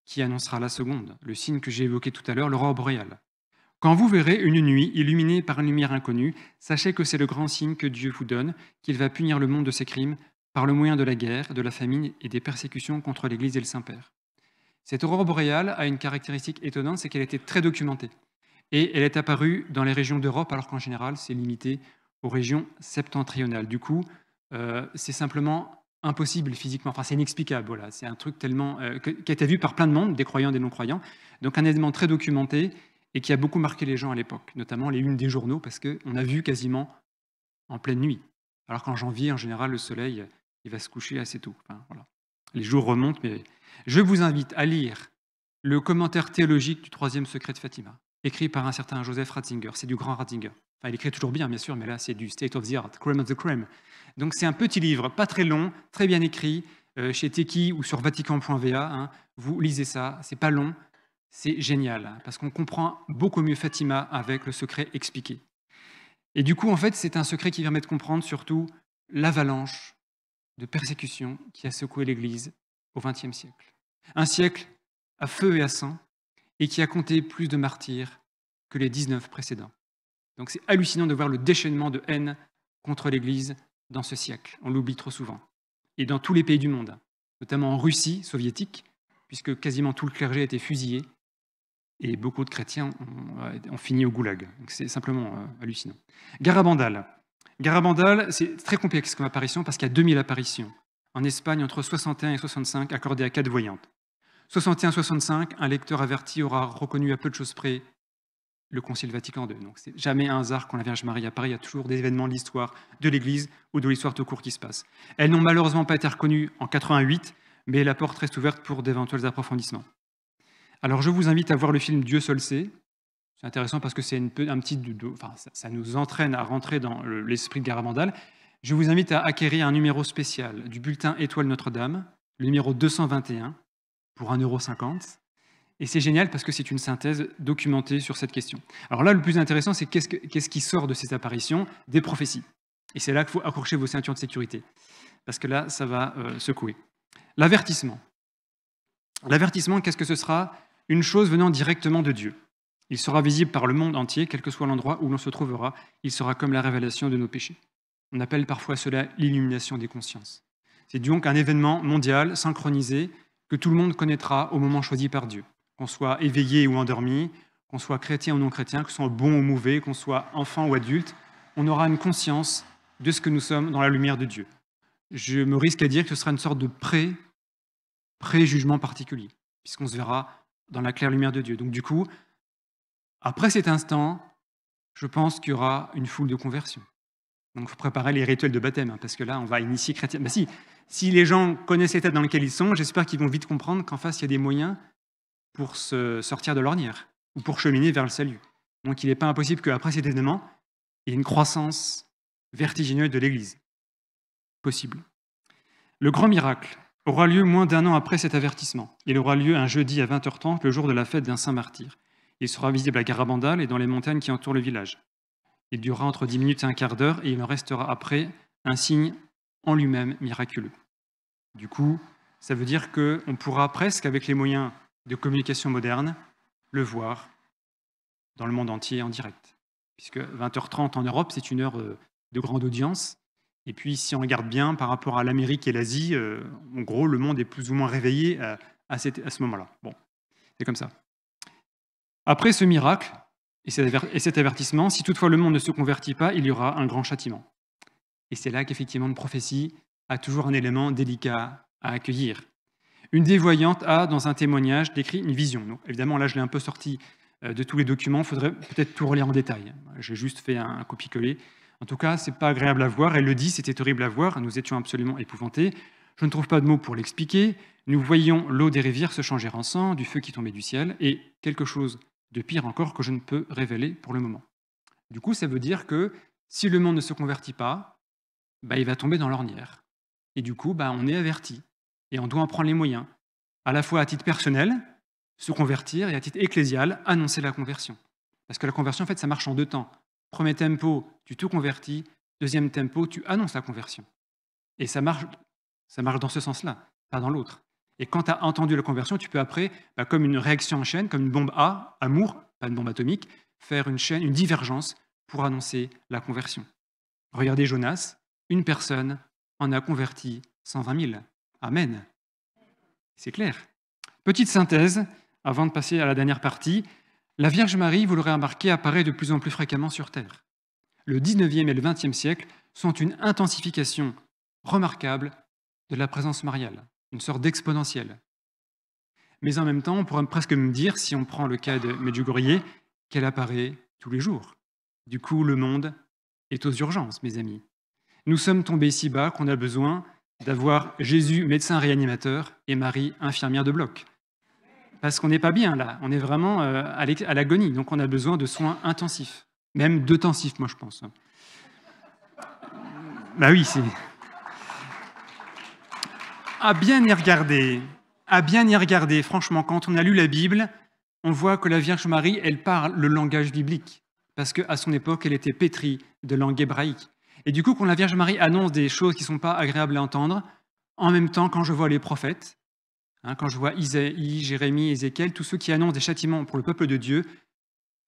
qui annoncera la seconde, le signe que j'ai évoqué tout à l'heure, l'aurore boréale. Quand vous verrez une nuit illuminée par une lumière inconnue, sachez que c'est le grand signe que Dieu vous donne, qu'il va punir le monde de ses crimes par le moyen de la guerre, de la famine et des persécutions contre l'Église et le Saint-Père. Cette aurore boréale a une caractéristique étonnante, c'est qu'elle a été très documentée. Et elle est apparue dans les régions d'Europe, alors qu'en général, c'est limité aux régions septentrionales. Du coup, c'est simplement impossible physiquement, enfin c'est inexplicable, voilà. C'est un truc tellement qui a été vu par plein de monde, des croyants, des non-croyants, donc un événement très documenté et qui a beaucoup marqué les gens à l'époque, notamment les unes des journaux, parce qu'on a vu quasiment en pleine nuit, alors qu'en janvier, en général, le soleil, il va se coucher assez tôt. Enfin, voilà. Les jours remontent, mais je vous invite à lire le commentaire théologique du 3e secret de Fatima, écrit par un certain Joseph Ratzinger, c'est du grand Ratzinger. Enfin, il écrit toujours bien, bien sûr, mais là, c'est du state of the art, crème of the crème. Donc, c'est un petit livre, pas très long, très bien écrit, chez Teki ou sur vatican.va. Hein, vous lisez ça, c'est pas long, c'est génial, hein, parce qu'on comprend beaucoup mieux Fatima avec le secret expliqué. Et du coup, en fait, c'est un secret qui permet de comprendre surtout l'avalanche de persécution qui a secoué l'Église au XXe siècle. Un siècle à feu et à sang, et qui a compté plus de martyrs que les 19 précédents. Donc c'est hallucinant de voir le déchaînement de haine contre l'Église dans ce siècle. On l'oublie trop souvent. Et dans tous les pays du monde, notamment en Russie soviétique, puisque quasiment tout le clergé a été fusillé, et beaucoup de chrétiens ont fini au goulag. Donc c'est simplement hallucinant. Garabandal. Garabandal, c'est très complexe comme apparition, parce qu'il y a 2000 apparitions. En Espagne, entre 61 et 65, accordées à 4 voyantes. 61-65, un lecteur averti aura reconnu à peu de choses près le Concile Vatican II. Donc c'est jamais un hasard quand la Vierge Marie apparaît, il y a toujours des événements de l'histoire de l'Église ou de l'histoire tout court qui se passent. Elles n'ont malheureusement pas été reconnues en 88, mais la porte reste ouverte pour d'éventuels approfondissements. Alors je vous invite à voir le film Dieu seul sait. C'est intéressant parce que c'est ça nous entraîne à rentrer dans l'esprit de Garabandal. Je vous invite à acquérir un numéro spécial du bulletin Étoile Notre-Dame, le numéro 221, pour 1,50 €. Et c'est génial parce que c'est une synthèse documentée sur cette question. Alors là, le plus intéressant, c'est qu'est-ce qui sort de ces apparitions? Des prophéties. Et c'est là qu'il faut accrocher vos ceintures de sécurité. Parce que là, ça va secouer. L'avertissement. L'avertissement, qu'est-ce que ce sera? Une chose venant directement de Dieu. Il sera visible par le monde entier, quel que soit l'endroit où l'on se trouvera. Il sera comme la révélation de nos péchés. On appelle parfois cela l'illumination des consciences. C'est donc un événement mondial, synchronisé, que tout le monde connaîtra au moment choisi par Dieu. Qu'on soit éveillé ou endormi, qu'on soit chrétien ou non chrétien, qu'on soit bon ou mauvais, qu'on soit enfant ou adulte, on aura une conscience de ce que nous sommes dans la lumière de Dieu. Je me risque à dire que ce sera une sorte de pré-jugement particulier, puisqu'on se verra dans la claire lumière de Dieu. Donc du coup, après cet instant, je pense qu'il y aura une foule de conversions. Donc il faut préparer les rituels de baptême, hein, parce que là, on va initier chrétien. Ben si les gens connaissent l'état dans lequel ils sont, j'espère qu'ils vont vite comprendre qu'en face, il y a des moyens pour se sortir de l'ornière, ou pour cheminer vers le salut. Donc il n'est pas impossible qu'après cet événement, il y ait une croissance vertigineuse de l'Église. Possible. Le grand miracle aura lieu moins d'1 an après cet avertissement. Il aura lieu un jeudi à 20h30, le jour de la fête d'un saint martyr. Il sera visible à Garabandal et dans les montagnes qui entourent le village. Il durera entre 10 minutes et un quart d'heure et il en restera après un signe en lui-même miraculeux. Du coup, ça veut dire qu'on pourra presque, avec les moyens de communication modernes, le voir dans le monde entier en direct. Puisque 20h30 en Europe, c'est une heure de grande audience. Et puis, si on regarde bien par rapport à l'Amérique et l'Asie, en gros, le monde est plus ou moins réveillé à ce moment-là. Bon, c'est comme ça. Après ce miracle et cet avertissement, si toutefois le monde ne se convertit pas, il y aura un grand châtiment. Et c'est là qu'effectivement une prophétie a toujours un élément délicat à accueillir. Une des voyantes a, dans un témoignage, décrit une vision. Donc, évidemment, là, je l'ai un peu sorti de tous les documents, il faudrait peut-être tout relire en détail. J'ai juste fait un copier-coller. En tout cas, ce n'est pas agréable à voir. Elle le dit, c'était horrible à voir. Nous étions absolument épouvantés. Je ne trouve pas de mots pour l'expliquer. Nous voyions l'eau des rivières se changer en sang, du feu qui tombait du ciel, et quelque chose de pire encore que je ne peux révéler pour le moment. Du coup, ça veut dire que si le monde ne se convertit pas, il va tomber dans l'ornière. Et du coup, on est averti. Et on doit en prendre les moyens. À la fois à titre personnel, se convertir, et à titre ecclésial, annoncer la conversion. Parce que la conversion, en fait, ça marche en 2 temps. Premier tempo, tu te convertis. Deuxième tempo, tu annonces la conversion. Et ça marche dans ce sens-là, pas dans l'autre. Et quand tu as entendu la conversion, tu peux après, comme une réaction en chaîne, comme une bombe A, amour, pas une bombe atomique, faire une chaîne, une divergence pour annoncer la conversion. Regardez Jonas, une personne en a converti 120 000. Amen. C'est clair. Petite synthèse, avant de passer à la dernière partie. La Vierge Marie, vous l'aurez remarqué, apparaît de plus en plus fréquemment sur Terre. Le 19e et le 20e siècle sont une intensification remarquable de la présence mariale, une sorte d'exponentielle. Mais en même temps, on pourrait presque me dire, si on prend le cas de Medjugorje, qu'elle apparaît tous les jours. Du coup, le monde est aux urgences, mes amis. Nous sommes tombés si bas qu'on a besoin d'avoir Jésus, médecin réanimateur, et Marie, infirmière de bloc. Parce qu'on n'est pas bien là, on est vraiment à l'agonie, donc on a besoin de soins intensifs, même d'intensifs, moi je pense. Oui, c'est... À bien y regarder, franchement, quand on a lu la Bible, on voit que la Vierge Marie, elle parle le langage biblique, parce qu'à son époque, elle était pétrie de langue hébraïque. Et du coup, quand la Vierge Marie annonce des choses qui ne sont pas agréables à entendre, en même temps, quand je vois les prophètes, quand je vois Isaïe, Jérémie, Ézéchiel, tous ceux qui annoncent des châtiments pour le peuple de Dieu,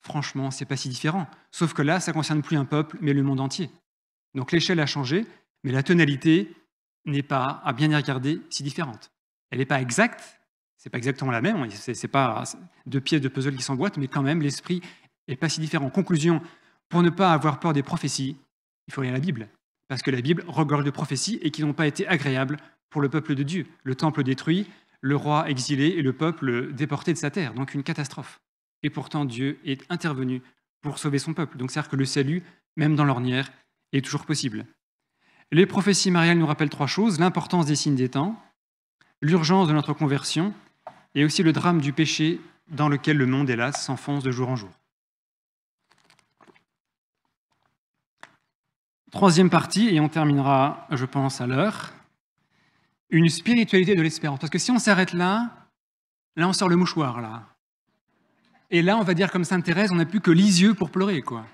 franchement, c'est pas si différent. Sauf que là, ça ne concerne plus un peuple, mais le monde entier. Donc l'échelle a changé, mais la tonalité n'est pas, à bien y regarder, si différente. Elle n'est pas exacte, c'est pas exactement la même, c'est pas 2 pièces de puzzle qui s'emboîtent, mais quand même, l'esprit n'est pas si différent. Conclusion, pour ne pas avoir peur des prophéties, il faut lire la Bible. Parce que la Bible regorge de prophéties et qui n'ont pas été agréables pour le peuple de Dieu. Le temple détruit, le roi exilé et le peuple déporté de sa terre. Donc une catastrophe. Et pourtant, Dieu est intervenu pour sauver son peuple. Donc c'est-à-dire que le salut, même dans l'ornière, est toujours possible. Les prophéties mariales nous rappellent 3 choses. L'importance des signes des temps, l'urgence de notre conversion et aussi le drame du péché dans lequel le monde, hélas, s'enfonce de jour en jour. 3e partie, et on terminera, je pense, à l'heure. Une spiritualité de l'espérance. Parce que si on s'arrête là, on sort le mouchoir, là. Et là, on va dire comme Sainte Thérèse, on n'a plus que les yeux pour pleurer, quoi.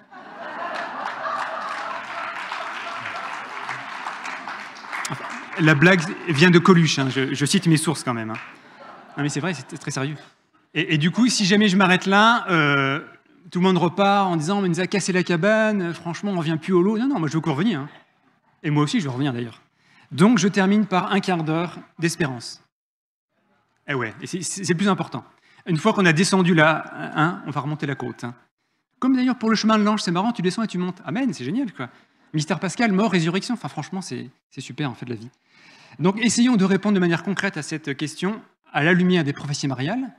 La blague vient de Coluche, je cite mes sources quand même. Non mais c'est vrai, c'est très sérieux. Et du coup, si jamais je m'arrête là, tout le monde repart en disant « on nous a cassé la cabane, franchement, on ne revient plus au lot ». Non, moi je veux encore revenir. Et moi aussi, je veux revenir d'ailleurs. Donc je termine par un quart d'heure d'espérance. Eh ouais, et c'est le plus important. Une fois qu'on a descendu là, on va remonter la côte. Comme d'ailleurs pour le chemin de l'ange, c'est marrant, tu descends et tu montes. Amen, c'est génial, quoi. Mystère pascal, mort, résurrection. Enfin, franchement, c'est super, en fait, la vie. Donc, essayons de répondre de manière concrète à cette question, à la lumière des prophéties mariales.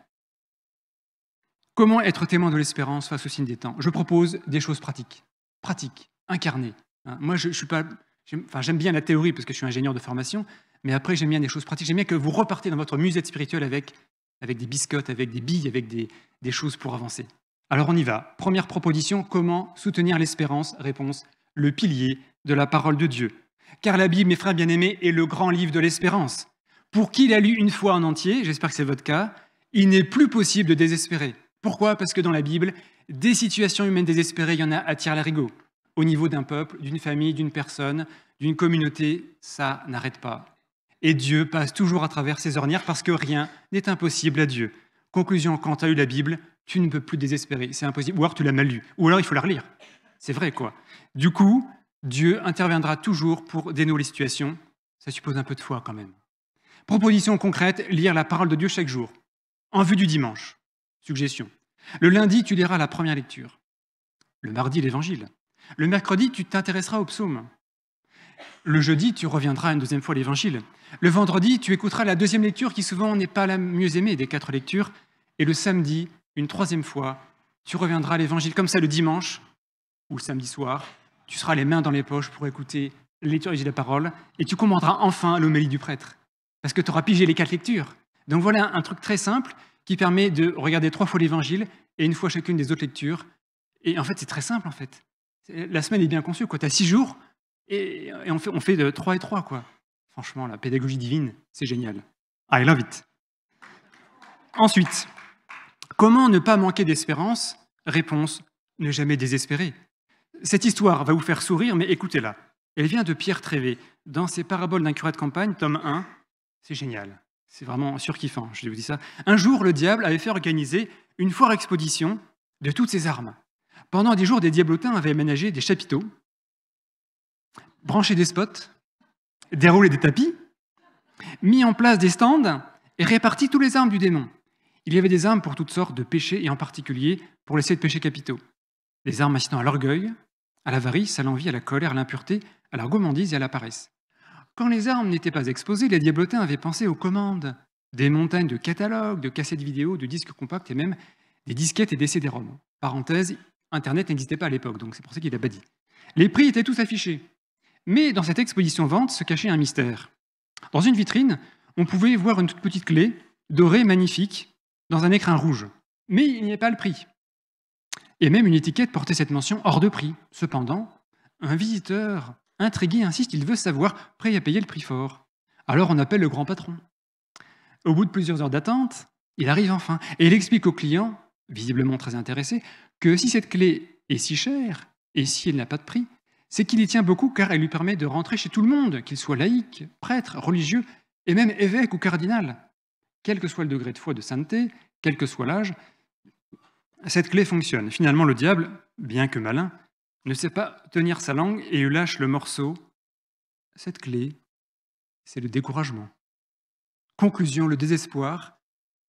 Comment être témoin de l'espérance face au signe des temps? Je propose des choses pratiques, incarnées. Moi, je suis pas... j'aime bien la théorie parce que je suis ingénieur de formation, mais après, j'aime bien des choses pratiques. J'aime bien que vous repartez dans votre musette spirituelle avec des biscottes, avec des billes, avec des choses pour avancer. Alors on y va. Première proposition, comment soutenir l'espérance? Réponse, le pilier de la parole de Dieu. Car la Bible, mes frères bien-aimés, est le grand livre de l'espérance. Pour qui l'a lu une fois en entier, j'espère que c'est votre cas, il n'est plus possible de désespérer. Pourquoi? Parce que dans la Bible, des situations humaines désespérées, il y en a à tire-larigot. Au niveau d'un peuple, d'une famille, d'une personne, d'une communauté, ça n'arrête pas. Et Dieu passe toujours à travers ces ornières parce que rien n'est impossible à Dieu. Conclusion, quand tu as lu la Bible, tu ne peux plus désespérer, c'est impossible. Ou alors tu l'as mal lu, ou alors il faut la relire. C'est vrai, quoi. Du coup, Dieu interviendra toujours pour dénouer les situations. Ça suppose un peu de foi quand même. Proposition concrète, lire la parole de Dieu chaque jour, en vue du dimanche. Suggestion. Le lundi, tu liras la première lecture. Le mardi, l'évangile. Le mercredi, tu t'intéresseras au psaume. Le jeudi, tu reviendras une deuxième fois à l'évangile. Le vendredi, tu écouteras la deuxième lecture qui souvent n'est pas la mieux aimée des 4 lectures. Et le samedi, une troisième fois, tu reviendras à l'évangile. Comme ça, le dimanche ou le samedi soir, tu seras les mains dans les poches pour écouter la lecture de la parole et tu comprendras enfin l'homélie du prêtre. Parce que tu auras pigé les 4 lectures. Donc voilà un truc très simple qui permet de regarder 3 fois l'évangile et une fois chacune des autres lectures. Et en fait, c'est très simple, en fait. La semaine est bien conçue, quoi. Tu as 6 jours et on fait de 3 et 3, quoi. Franchement, la pédagogie divine, c'est génial. I love it. Ensuite, comment ne pas manquer d'espérance? Réponse, ne jamais désespérer. Cette histoire va vous faire sourire, mais écoutez-la. Elle vient de Pierre Trévé. Dans ses paraboles d'un curé de campagne, tome 1, c'est génial. C'est vraiment surkiffant, je vous dis ça. Un jour, le diable avait fait organiser une foire exposition de toutes ses armes. Pendant 10 jours, des diablotins avaient aménagé des chapiteaux, branché des spots, déroulé des tapis, mis en place des stands et réparti toutes les armes du démon. Il y avait des armes pour toutes sortes de péchés et en particulier pour les 7 péchés capitaux. Des armes incitant à l'orgueil, à l'avarice, à l'envie, à la colère, à l'impureté, à la gourmandise et à la paresse. Quand les armes n'étaient pas exposées, les diablotins avaient pensé aux commandes, des montagnes de catalogues, de cassettes vidéo, de disques compacts et même des disquettes et des CD-ROM. Parenthèse, Internet n'existait pas à l'époque, donc c'est pour ça qu'il n'a pas dit. Les prix étaient tous affichés. Mais dans cette exposition vente se cachait un mystère. Dans une vitrine, on pouvait voir une toute petite clé, dorée, magnifique, dans un écrin rouge. Mais il n'y avait pas le prix. Et même une étiquette portait cette mention hors de prix. Cependant, un visiteur intrigué insiste, il veut savoir, prêt à payer le prix fort. Alors on appelle le grand patron. Au bout de plusieurs heures d'attente, il arrive enfin et il explique au client, visiblement très intéressé, que si cette clé est si chère et si elle n'a pas de prix, c'est qu'il y tient beaucoup car elle lui permet de rentrer chez tout le monde, qu'il soit laïque, prêtre, religieux et même évêque ou cardinal. Quel que soit le degré de foi, de sainteté, quel que soit l'âge, cette clé fonctionne. Finalement, le diable, bien que malin, ne sait pas tenir sa langue et il lâche le morceau. Cette clé, c'est le découragement. Conclusion, le désespoir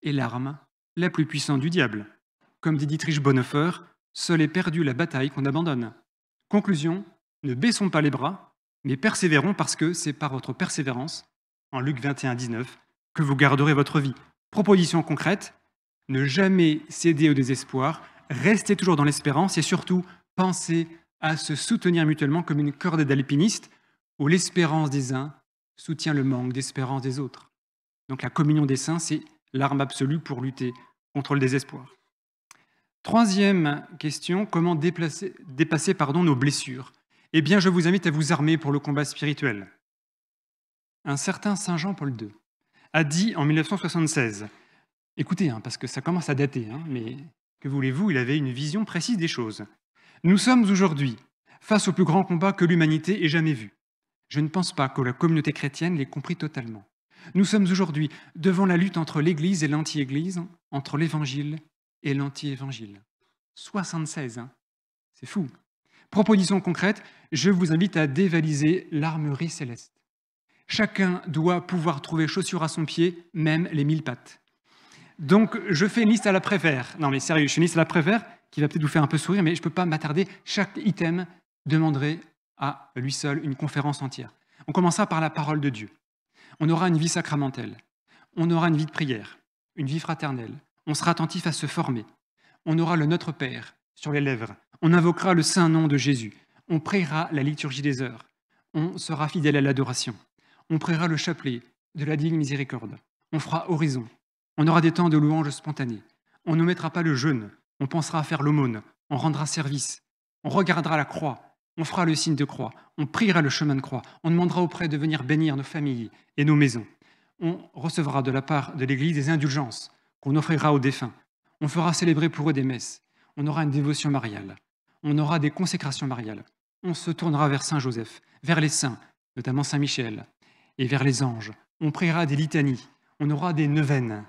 est l'arme la plus puissante du diable. Comme dit Dietrich Bonhoeffer, seul est perdu la bataille qu'on abandonne. Conclusion, ne baissons pas les bras, mais persévérons parce que c'est par votre persévérance, en Luc 21, 19, que vous garderez votre vie. Proposition concrète, ne jamais céder au désespoir, restez toujours dans l'espérance et surtout, pensez à se soutenir mutuellement comme une corde d'alpiniste où l'espérance des uns soutient le manque d'espérance des autres. Donc la communion des saints, c'est l'arme absolue pour lutter contre le désespoir. Troisième question, comment dépasser nos blessures? Eh bien, je vous invite à vous armer pour le combat spirituel. Un certain Saint Jean-Paul II a dit en 1976, écoutez, parce que ça commence à dater, mais que voulez-vous, il avait une vision précise des choses. Nous sommes aujourd'hui face au plus grand combat que l'humanité ait jamais vu. Je ne pense pas que la communauté chrétienne l'ait compris totalement. Nous sommes aujourd'hui devant la lutte entre l'Église et l'anti-Église, entre l'Évangile et l'anti-Évangile. 76, c'est fou. Proposition concrète, je vous invite à dévaliser l'armerie céleste. Chacun doit pouvoir trouver chaussure à son pied, même les 1000 pattes. Donc, je fais une liste à la Prévert. Non, mais sérieux, je fais une liste à la Prévert qui va peut-être vous faire un peu sourire, mais je ne peux pas m'attarder. Chaque item demanderait à lui seul une conférence entière. On commencera par la parole de Dieu. On aura une vie sacramentelle. On aura une vie de prière, une vie fraternelle. On sera attentif à se former. On aura le Notre Père sur les lèvres. On invoquera le saint nom de Jésus. On priera la liturgie des heures. On sera fidèle à l'adoration. On priera le chapelet de la digne miséricorde. On fera oraison. On aura des temps de louange spontanée. On ne mettra pas le jeûne On pensera à faire l'aumône, on rendra service, on regardera la croix, on fera le signe de croix, on priera le chemin de croix, on demandera auprès de venir bénir nos familles et nos maisons. On recevra de la part de l'Église des indulgences qu'on offrira aux défunts. On fera célébrer pour eux des messes. On aura une dévotion mariale. On aura des consécrations mariales. On se tournera vers Saint Joseph, vers les saints, notamment Saint Michel, et vers les anges. On priera des litanies. On aura des neuvaines.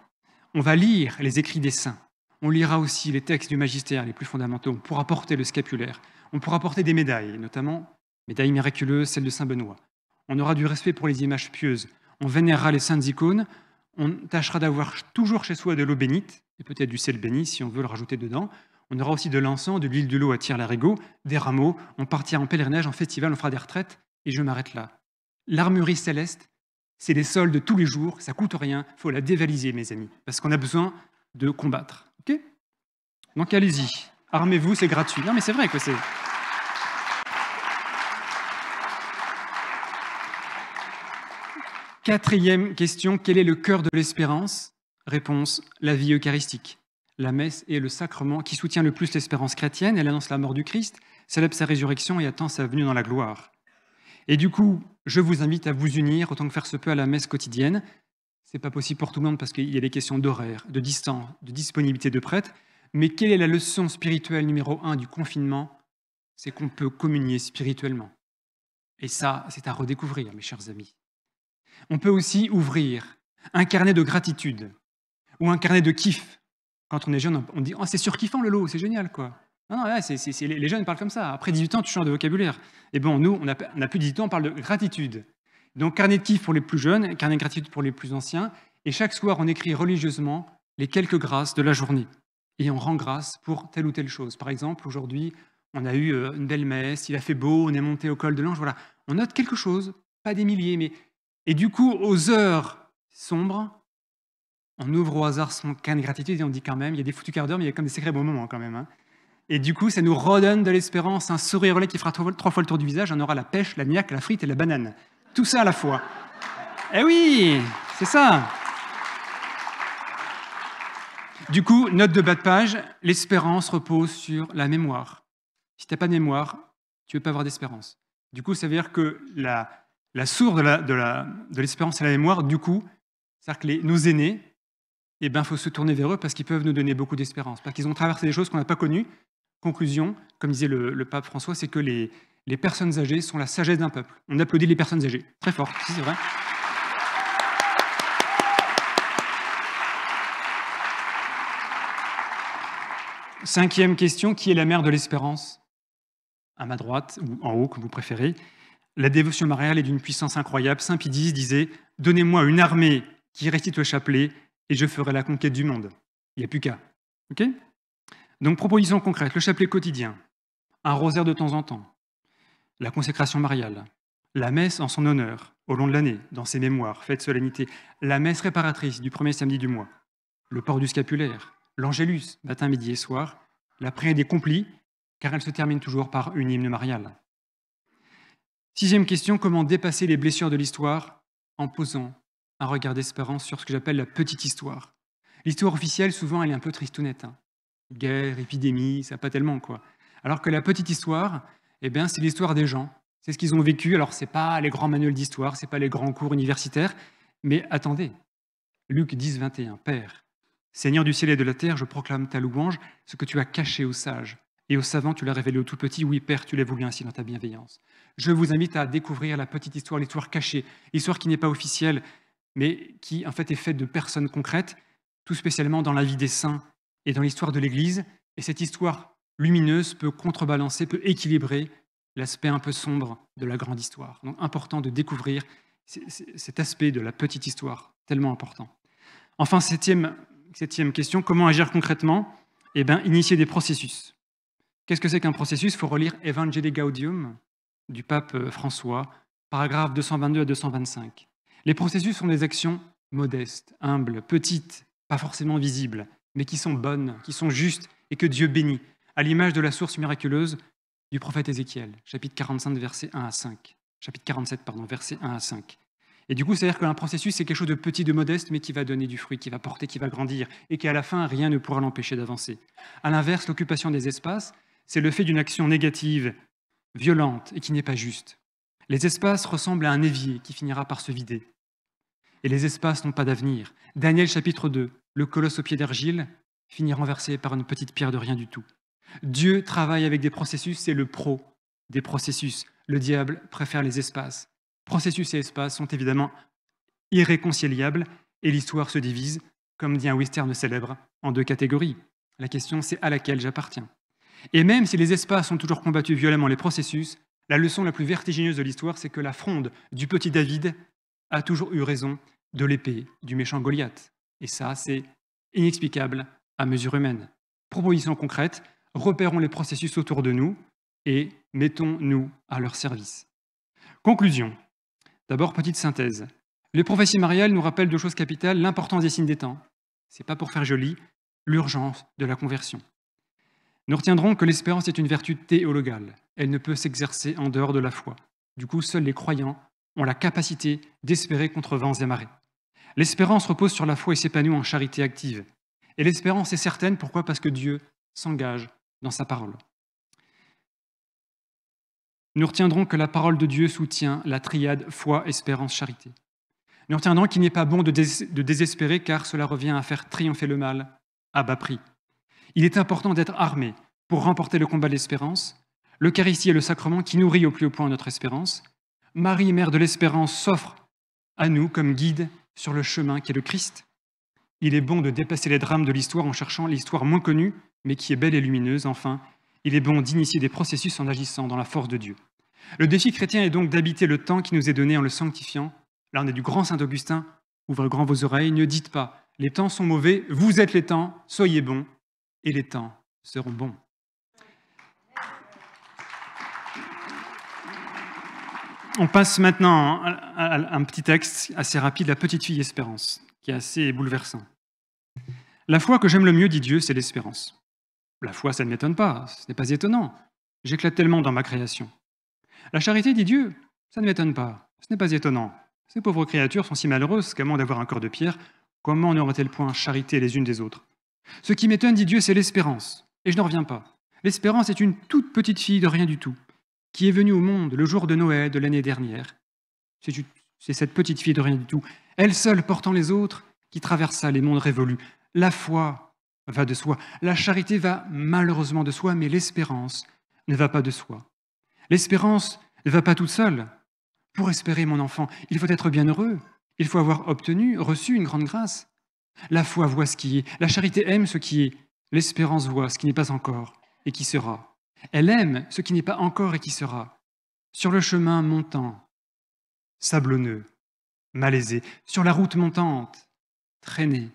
On va lire les écrits des saints. On lira aussi les textes du magistère les plus fondamentaux. On pourra porter le scapulaire. On pourra porter des médailles, notamment médailles miraculeuses, celle de Saint Benoît. On aura du respect pour les images pieuses. On vénérera les saintes icônes. On tâchera d'avoir toujours chez soi de l'eau bénite, et peut-être du sel béni si on veut le rajouter dedans. On aura aussi de l'encens, de l'huile de l'eau à tire-larigot, des rameaux. On partira en pèlerinage, en festival, on fera des retraites. Et je m'arrête là. L'armurerie céleste, c'est des soldes de tous les jours, ça coûte rien, il faut la dévaliser, mes amis, parce qu'on a besoin de combattre. Ok ? Donc allez-y, armez-vous, c'est gratuit. Non mais c'est vrai que c'est... Quatrième question, quel est le cœur de l'espérance ? Réponse, la vie eucharistique. La messe est le sacrement qui soutient le plus l'espérance chrétienne, elle annonce la mort du Christ, célèbre sa résurrection et attend sa venue dans la gloire. Et du coup, je vous invite à vous unir autant que faire se peut à la messe quotidienne. Ce n'est pas possible pour tout le monde parce qu'il y a des questions d'horaire, de distance, de disponibilité de prêtres. Mais quelle est la leçon spirituelle numéro 1 du confinement ? C'est qu'on peut communier spirituellement. Et ça, c'est à redécouvrir, mes chers amis. On peut aussi ouvrir un carnet de gratitude ou un carnet de kiff. Quand on est jeune, on dit « Oh, c'est surkiffant le lot, c'est génial, quoi !» Non, non, les jeunes parlent comme ça. Après 18 ans, tu changes de vocabulaire. Et bon, nous, on n'a plus de 18 ans, on parle de gratitude. Donc, carnet de kiff pour les plus jeunes, carnet de gratitude pour les plus anciens. Et chaque soir, on écrit religieusement les quelques grâces de la journée. Et on rend grâce pour telle ou telle chose. Par exemple, aujourd'hui, on a eu une belle messe, il a fait beau, on est monté au col de l'Ange. Voilà, on note quelque chose, pas des milliers, mais... Et du coup, aux heures sombres, on ouvre au hasard son carnet de gratitude et on dit quand même, il y a des foutus quarts d'heure, mais il y a comme des sacrés bons moments quand même. Hein. Et du coup, ça nous redonne de l'espérance, un sourire au lait qui fera 3 fois le tour du visage. On aura la pêche, la niaque, la frite et la banane. Tout ça à la fois. Eh oui, c'est ça. Du coup, note de bas de page, l'espérance repose sur la mémoire. Si tu n'as pas de mémoire, tu ne peux pas avoir d'espérance. Du coup, ça veut dire que la source de l'espérance et la mémoire, du coup, c'est-à-dire que nos aînés, eh ben, faut se tourner vers eux parce qu'ils peuvent nous donner beaucoup d'espérance, parce qu'ils ont traversé des choses qu'on n'a pas connues. Conclusion, comme disait le pape François, c'est que les personnes âgées sont la sagesse d'un peuple. On applaudit les personnes âgées. Très fort, si c'est vrai. Cinquième question, qui est la mère de l'espérance ? À ma droite, ou en haut, comme vous préférez. La dévotion mariale est d'une puissance incroyable. Saint Pie X disait « Donnez-moi une armée qui récite le chapelet et je ferai la conquête du monde. » Il n'y a plus qu'à. Okay ? Donc, proposition concrète, le chapelet quotidien, un rosaire de temps en temps, la consécration mariale, la messe en son honneur, au long de l'année, dans ses mémoires, fêtes, solennités, la messe réparatrice du premier samedi du mois, le port du scapulaire, l'angélus, matin, midi et soir, la prière des complis, car elle se termine toujours par une hymne mariale. Sixième question, comment dépasser les blessures de l'histoire en posant un regard d'espérance sur ce que j'appelle la petite histoire. L'histoire officielle, souvent, elle est un peu tristounette. Hein. Guerre, épidémie, ça pas tellement, quoi. Alors que la petite histoire, eh bien, c'est l'histoire des gens. C'est ce qu'ils ont vécu. Alors, c'est pas les grands manuels d'histoire, c'est pas les grands cours universitaires. Mais attendez, Luc 10, 21, Père, Seigneur du ciel et de la terre, je proclame ta louange, ce que tu as caché aux sages. Et aux savants, tu l'as révélé au tout petit. Oui, Père, tu l'as voulu ainsi dans ta bienveillance. Je vous invite à découvrir la petite histoire, l'histoire cachée, l'histoire qui n'est pas officielle, mais qui, en fait, est faite de personnes concrètes, tout spécialement dans la vie des saints et dans l'histoire de l'Église. Et cette histoire lumineuse peut contrebalancer, peut équilibrer l'aspect un peu sombre de la grande histoire. Donc, important de découvrir cet aspect de la petite histoire, tellement important. Enfin, septième question, comment agir concrètement ? Eh bien, initier des processus. Qu'est-ce que c'est qu'un processus ? Il faut relire Evangelii Gaudium du pape François, paragraphes 222 à 225. Les processus sont des actions modestes, humbles, petites, pas forcément visibles, mais qui sont bonnes, qui sont justes et que Dieu bénit, à l'image de la source miraculeuse du prophète Ézéchiel, chapitre 45, versets 1 à 5. Chapitre 47, versets 1 à 5. Et du coup, c'est-à-dire qu'un processus, c'est quelque chose de petit, de modeste, mais qui va donner du fruit, qui va porter, qui va grandir, et qui, à la fin, rien ne pourra l'empêcher d'avancer. À l'inverse, l'occupation des espaces, c'est le fait d'une action négative, violente, et qui n'est pas juste. Les espaces ressemblent à un évier qui finira par se vider. Et les espaces n'ont pas d'avenir. Daniel chapitre 2, le colosse au pied d'argile finit renversé par une petite pierre de rien du tout. Dieu travaille avec des processus, c'est le pro des processus. Le diable préfère les espaces. Processus et espaces sont évidemment irréconciliables et l'histoire se divise, comme dit un western célèbre, en deux catégories. La question, c'est à laquelle j'appartiens. Et même si les espaces ont toujours combattu violemment les processus, la leçon la plus vertigineuse de l'histoire, c'est que la fronde du petit David a toujours eu raison de l'épée du méchant Goliath. Et ça, c'est inexplicable à mesure humaine. Proposition concrète, repérons les processus autour de nous et mettons-nous à leur service. Conclusion. D'abord, petite synthèse. Les prophéties mariales nous rappellent deux choses capitales, l'importance des signes des temps, c'est pas pour faire joli, l'urgence de la conversion. Nous retiendrons que l'espérance est une vertu théologale. Elle ne peut s'exercer en dehors de la foi. Du coup, seuls les croyants ont la capacité d'espérer contre vents et marées. L'espérance repose sur la foi et s'épanouit en charité active. Et l'espérance est certaine, pourquoi ? Parce que Dieu s'engage dans sa parole. Nous retiendrons que la parole de Dieu soutient la triade foi, espérance, charité. Nous retiendrons qu'il n'est pas bon de désespérer car cela revient à faire triompher le mal à bas prix. Il est important d'être armé pour remporter le combat de l'espérance. L'Eucharistie est le sacrement qui nourrit au plus haut point notre espérance. Marie, mère de l'espérance, s'offre à nous comme guide sur le chemin qui est le Christ. Il est bon de dépasser les drames de l'histoire en cherchant l'histoire moins connue, mais qui est belle et lumineuse. Enfin, il est bon d'initier des processus en agissant dans la force de Dieu. Le défi chrétien est donc d'habiter le temps qui nous est donné en le sanctifiant. Là, on est du grand Saint Augustin. Ouvrez grand vos oreilles, ne dites pas « les temps sont mauvais, vous êtes les temps, soyez bons, et les temps seront bons ». On passe maintenant à un petit texte assez rapide, La petite fille Espérance, qui est assez bouleversant. La foi que j'aime le mieux, dit Dieu, c'est l'espérance. La foi, ça ne m'étonne pas, ce n'est pas étonnant. J'éclate tellement dans ma création. La charité, dit Dieu, ça ne m'étonne pas, ce n'est pas étonnant. Ces pauvres créatures sont si malheureuses qu'à moins d'avoir un corps de pierre, comment en aurait-elles point charité les unes des autres ? Ce qui m'étonne, dit Dieu, c'est l'espérance. Et je n'en reviens pas. L'espérance est une toute petite fille de rien du tout, qui est venue au monde le jour de Noël de l'année dernière. C'est cette petite fille de rien du tout, elle seule portant les autres, qui traversa les mondes révolus. La foi va de soi, la charité va malheureusement de soi, mais l'espérance ne va pas de soi. L'espérance ne va pas toute seule. Pour espérer, mon enfant, il faut être bienheureux, il faut avoir obtenu, reçu une grande grâce. La foi voit ce qui est, la charité aime ce qui est, l'espérance voit ce qui n'est pas encore et qui sera. Elle aime ce qui n'est pas encore et qui sera. Sur le chemin montant, sablonneux, malaisé, sur la route montante, traînée,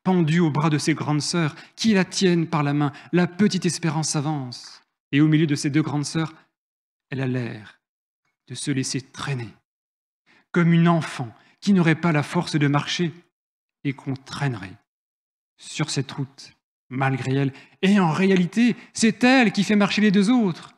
pendue au bras de ses grandes sœurs, qui la tiennent par la main, la petite espérance s'avance. Et au milieu de ces deux grandes sœurs, elle a l'air de se laisser traîner, comme une enfant qui n'aurait pas la force de marcher et qu'on traînerait sur cette route, malgré elle. Et en réalité, c'est elle qui fait marcher les deux autres,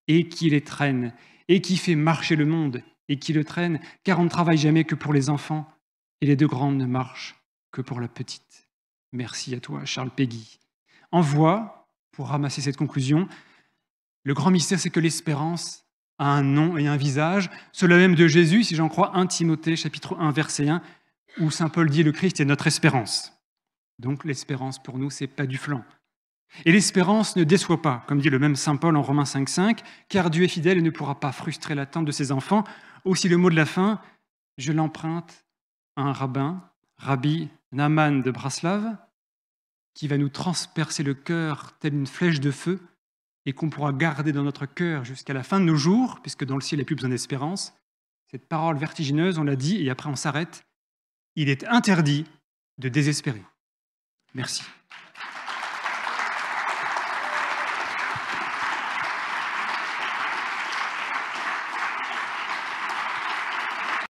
et qui les traîne, et qui fait marcher le monde, et qui le traîne, car on ne travaille jamais que pour les enfants, et les deux grandes ne marchent que pour la petite. Merci à toi, Charles Péguy. Envoie, pour ramasser cette conclusion, le grand mystère, c'est que l'espérance a un nom et un visage, cela même de Jésus, si j'en crois 1 Timothée, chapitre 1, verset 1, où saint Paul dit « Le Christ est notre espérance ». Donc l'espérance pour nous, c'est pas du flanc. Et l'espérance ne déçoit pas, comme dit le même saint Paul en Romains 5,5, car Dieu est fidèle et ne pourra pas frustrer l'attente de ses enfants. Aussi le mot de la fin, je l'emprunte à un rabbin, Rabbi Naaman de Braslav, qui va nous transpercer le cœur telle une flèche de feu, et qu'on pourra garder dans notre cœur jusqu'à la fin de nos jours, puisque dans le ciel, il n'y a plus besoin d'espérance. Cette parole vertigineuse, on l'a dit, et après on s'arrête. Il est interdit de désespérer. Merci.